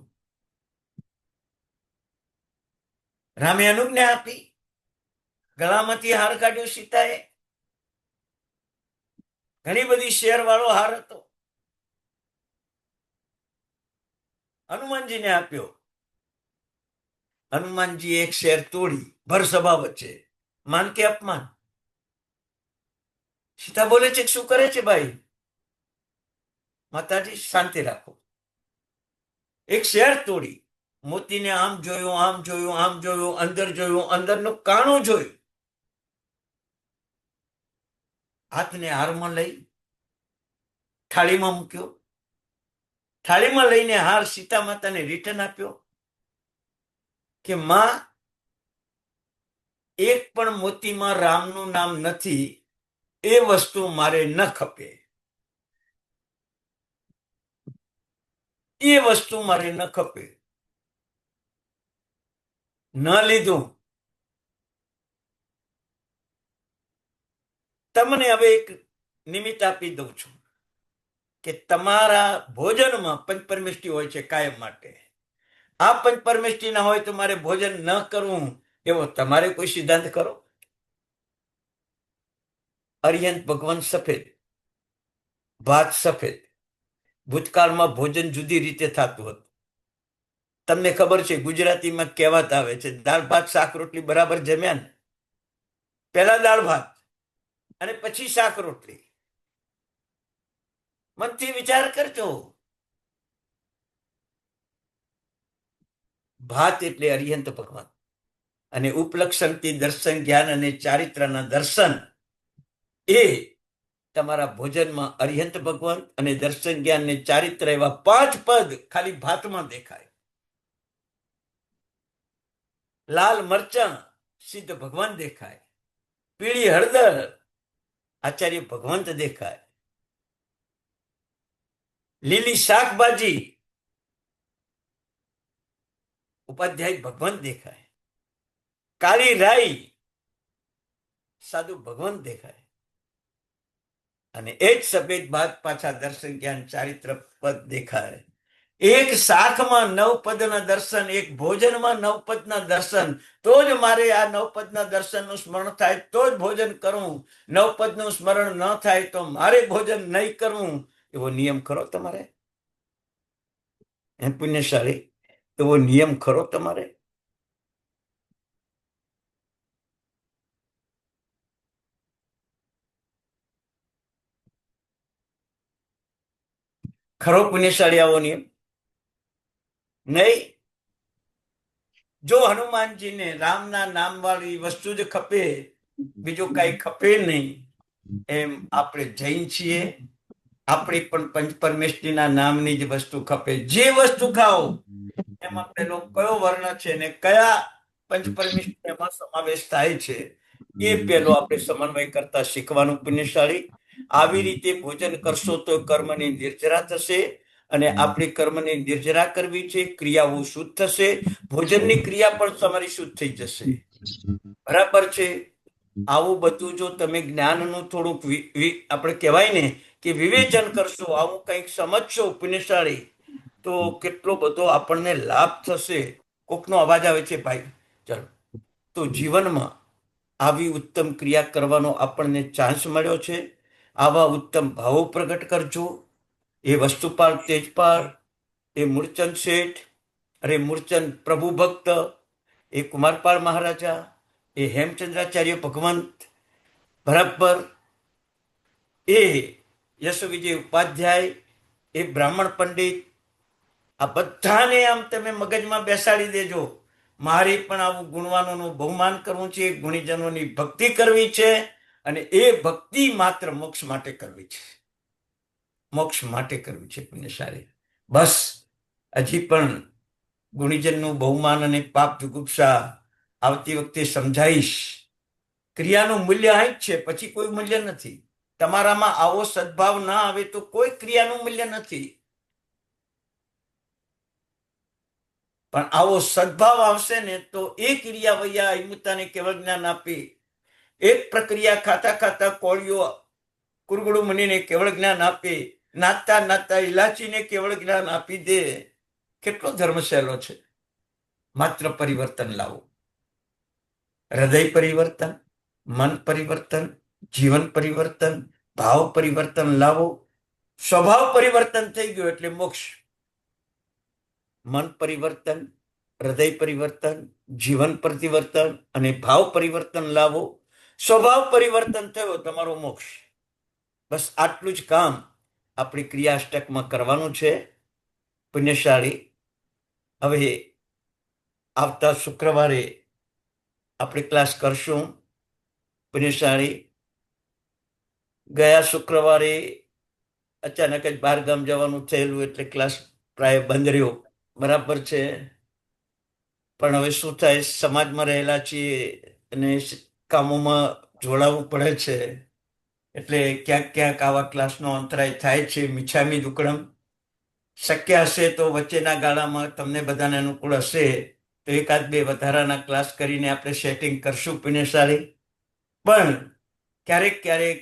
[SPEAKER 1] રામે અનુજ્ઞા આપી, ગળામાંથી હાર કાઢ્યો સીતાએ. ઘણી બધી શેર વાળો હાર હતો, હનુમાનજીને આપ્યો. હનુમાનજી એક શેર તોડી ભર સભા વચ્ચે. માન કે અપમાન? સીતા બોલે છે શું કરે છે ભાઈ? માતાજી શાંતિ રાખો. એક શેર તોડી, મોતીને આમ જોયું, આમ જોયું, આમ જોયું, અંદર જોયું, અંદરનું કાણું જોયું. હાથને હારમાં લઈ થાળીમાં મૂક્યો. થાળીમાં લઈને હાર સીતા માતાને રિટર્ન આપ્યો કે માં, એક પણ મોતીમાં રામનું નામ નથી, એ વસ્તુ મારે ન ખપે. એ વસ્તુ મારે ન ખપે. ન લીધું. તમને હવે એક નિમિત્ત આપી દઉં છું કે તમારા ભોજનમાં પંચપરમેષ્ઠી હોય છે કાયમ માટે. આ પંચપરમેષ્ઠી ના હોય તો મારે ભોજન ન કરવું એવો તમારે કોઈ સિદ્ધાંત કરો? અરિહંત ભગવાન સફેદ, ભાત સફેદ. ભૂતકાળમાં ભોજન જુદી રીતે થતું હતું. તમને ખબર છે ગુજરાતીમાં કહેવત આવે છે, દાળ ભાત શાક રોટલી બરાબર જમ્યા ને? પહેલા દાળ ભાત અને પછી શાક રોટલી. મનથી વિચાર કરજો. ભાત એટલે અરિહંત ભગવાન, અને ઉપલક્ષણથી દર્શન, જ્ઞાન અને ચારિત્રના દર્શન એ તમારા ભોજનમાં અરિહંત ભગવાન અને દર્શન, જ્ઞાન અને ચારિત્ર એવા 5 પદ ખાલી ભાતમાં દેખાય. લાલ મરચાં સિદ્ધ ભગવાન દેખાય. પીળી હળદર આચાર્ય ભગવંત દેખાય. લીલી શાકભાજી ઉપાધ્યાય ભગવાન દેખાય. કાળી રાઈ સાધુ ભગવાન દેખાય. અને એ જ સફેદ ભાત પાછા દર્શન, જ્ઞાન, ચારિત્ર પદ દેખાય. એક શાકમાં 9 પદના દર્શન, એક ભોજનમાં 9 પદના દર્શન. તો જ મારે આ 9 પદના દર્શનનું સ્મરણ થાય તો જ ભોજન કરવું. 9 પદનું સ્મરણ ન થાય તો મારે ભોજન નહીં કરવું. એવો નિયમ ખરો તમારે? એમ પુણ્યશાળી, એવો નિયમ ખરો તમારે? ખરો પુણ્યશાળી આવો નિયમ? નહીં. જો હનુમાનજીને રામના નામ વાળી વસ્તુ જ ખપે, બીજું કઈ ખપે નહીં, એમ આપણે જૈન છીએ, આપણી પણ પંચપરમેષ્ઠીના નામની જ વસ્તુ ખપે. જે વસ્તુ ખાઓ એમાં પેલો કયો વર્ણ છે ને કયા પંચપરમેષ્ઠી એમાં સમાવેશ થાય છે એ પેલો આપણે સમન્વય કરતા શીખવાનું પુણ્યશાળી. આવી રીતે ભોજન કરશો તો કર્મની નિર્જરા થશે, અને આપણી કર્મની નિર્જરા કરવી છે, ક્રિયાઓ શુદ્ધ થશે, ભોજનની ક્રિયા પણ તમારી શુદ્ધ થઈ જશે. બરાબર છે? આવું બધું જો તમે જ્ઞાનનું થોડુંક આપણે કહેવાય ને કે વિવેચન કરશો, આવું કંઈક સમજશો પુણ્યશાળી, તો કેટલો બધો આપણને લાભ થશે. કોકનો અવાજ આવે છે ભાઈ, ચાલો. તો જીવનમાં આવી ઉત્તમ ક્રિયા કરવાનો આપણને ચાન્સ મળ્યો છે. આવા ઉત્તમ ભાવો પ્રગટ કરજો. એ વસ્તુપાલ તેજપાલ, એ મૂળચંદ શેઠ, અરે મૂળચંદ પ્રભુ ભક્ત, એ કુમારપાળ મહારાજા, એ હેમચંદ્રાચાર્ય ભગવંત, બરાબર, એ યશો વિજય ઉપાધ્યાય, એ બ્રાહ્મણ પંડિત, આ બધાને આમ તમે મગજમાં બેસાડી દેજો. મારે પણ આવું ગુણવાનોનું બહુમાન કરવું છે, ગુણીજનોની ભક્તિ કરવી છે, અને એ ભક્તિ માત્ર મોક્ષ માટે કરવી છે. મોક્ષ માટે કરવી છે પુણ્યશાળી. બસ હજી પણ ગુણીજનનું બહુમાન અને પાપ જુગુપ્સા આવતી વખતે સમજાઈશ. ક્રિયાનું મૂલ્ય અહીં જ છે, પછી કોઈ મૂલ્ય નથી. તમારામાં આવો સદભાવ ના આવે તો કોઈ ક્રિયાનું મૂલ્ય નથી. પણ આવો સદભાવ આવશે ને તો એ ક્રિયા વૈયા અહિમુતાને કેવળ જ્ઞાન આપી, એક પ્રક્રિયા ખાતા ખાતા કોળીઓ કુરગડુ મુનિને કેવળ જ્ઞાન આપે, નાતા નાતા ઇલાચીને કેવળ જ્ઞાન આપી દે. કેટલો ધર્મ સહેલો છે. માત્ર પરિવર્તન લાવો. હૃદય પરિવર્તન, મન પરિવર્તન, જીવન પરિવર્તન, ભાવ પરિવર્તન લાવો. સ્વભાવ પરિવર્તન થઈ ગયો એટલે મોક્ષ. મન પરિવર્તન, હૃદય પરિવર્તન, જીવન પરિવર્તન અને ભાવ પરિવર્તન લાવો. સ્વભાવ પરિવર્તન થયો, તમારો મોક્ષ. બસ આટલું જ કામ આપણી ક્રિયાષ્ટકમાં કરવાનું છે પુણ્યશાળી. હવે આવતા શુક્રવારે આપણે ક્લાસ કરશું પુણ્યશાળી. ગયા શુક્રવારે અચાનક જ બહાર ગામ જવાનું થયેલું એટલે ક્લાસ પ્રાય બંધ રહ્યો. બરાબર છે. પણ હવે શું થાય, સમાજમાં રહેલા છીએ અને કામોમાં જોડાવવું પડે છે, એટલે ક્યાંક ક્યાંક આવા ક્લાસનો અંતરાય થાય છે. મિચ્છામી દુક્કડમ. શક્ય હશે તો વચ્ચેના ગાળામાં તમને બધાને અનુકૂળ હશે તો એકાદ બે વધારાના ક્લાસ કરીને આપણે સેટિંગ કરશું પુણ્યશાળી. પણ ક્યારેક ક્યારેક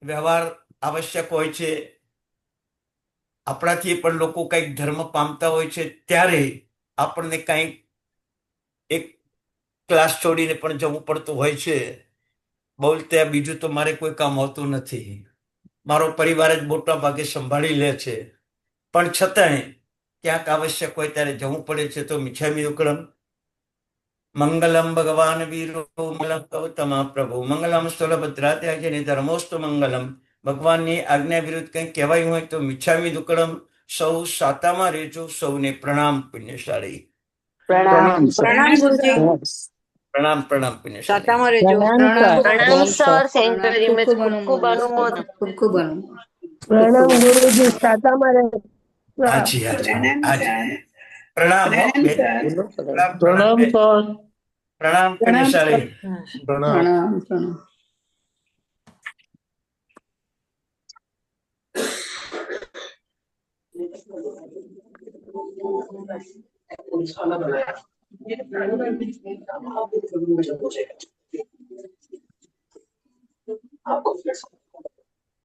[SPEAKER 1] વ્યવહાર આવશ્યક હોય છે. આપણાથી પણ લોકો કંઈક ધર્મ પામતા હોય છે, ત્યારે આપણને કંઈક એક ક્લાસ છોડીને પણ જવું પડતું હોય છે. બોલતે બીજું તો મારે કોઈ કામ હોતું નથી. મારો પરિવાર જ મોટા ભાગે સંભાળી લે છે. પણ છતાંય ક્યાંક આવશ્યક હોય ત્યારે જવું પડે છે. તો મિચ્છામિ દુક્કડમ. મંગલમ ભગવાન વીરો મંગલમ ગૌતમા પ્રભુ મંગલમ સ્થુલભદ્રાત્યાજને ધર્મોસ્તુ મંગલમ. ભગવાનની આજ્ઞા વિરુદ્ધ કંઈક કહેવાયું હોય તો મિચ્છામિ દુક્કડમ. સૌ સાતામાં રહેજો. સૌને પ્રણામ પુણ્યશાળી.
[SPEAKER 2] પ્રણામ
[SPEAKER 3] પ્રણામ ગુરુજી.
[SPEAKER 1] પ્રણામ પ્રણામ પુણ્યશાળી.
[SPEAKER 3] સાતામાં રહેજો.
[SPEAKER 2] પ્રણામ
[SPEAKER 4] પ્રણામ સર. સેન્ચુરી મેં
[SPEAKER 3] ખૂબ
[SPEAKER 4] ખૂબ અનુમોદન.
[SPEAKER 3] ખૂબ અનુમોદન.
[SPEAKER 2] પ્રણામ ગુરુજી, સાતામાં રહે.
[SPEAKER 1] હાજી હાજી હાજી. પ્રણામ હો બેન. પ્રણામ
[SPEAKER 2] પ્રણામ
[SPEAKER 1] બેન.
[SPEAKER 2] સર.
[SPEAKER 1] પ્રણામ પુણ્યશાળી.
[SPEAKER 2] પ્રણામ.
[SPEAKER 3] પ્રણામ.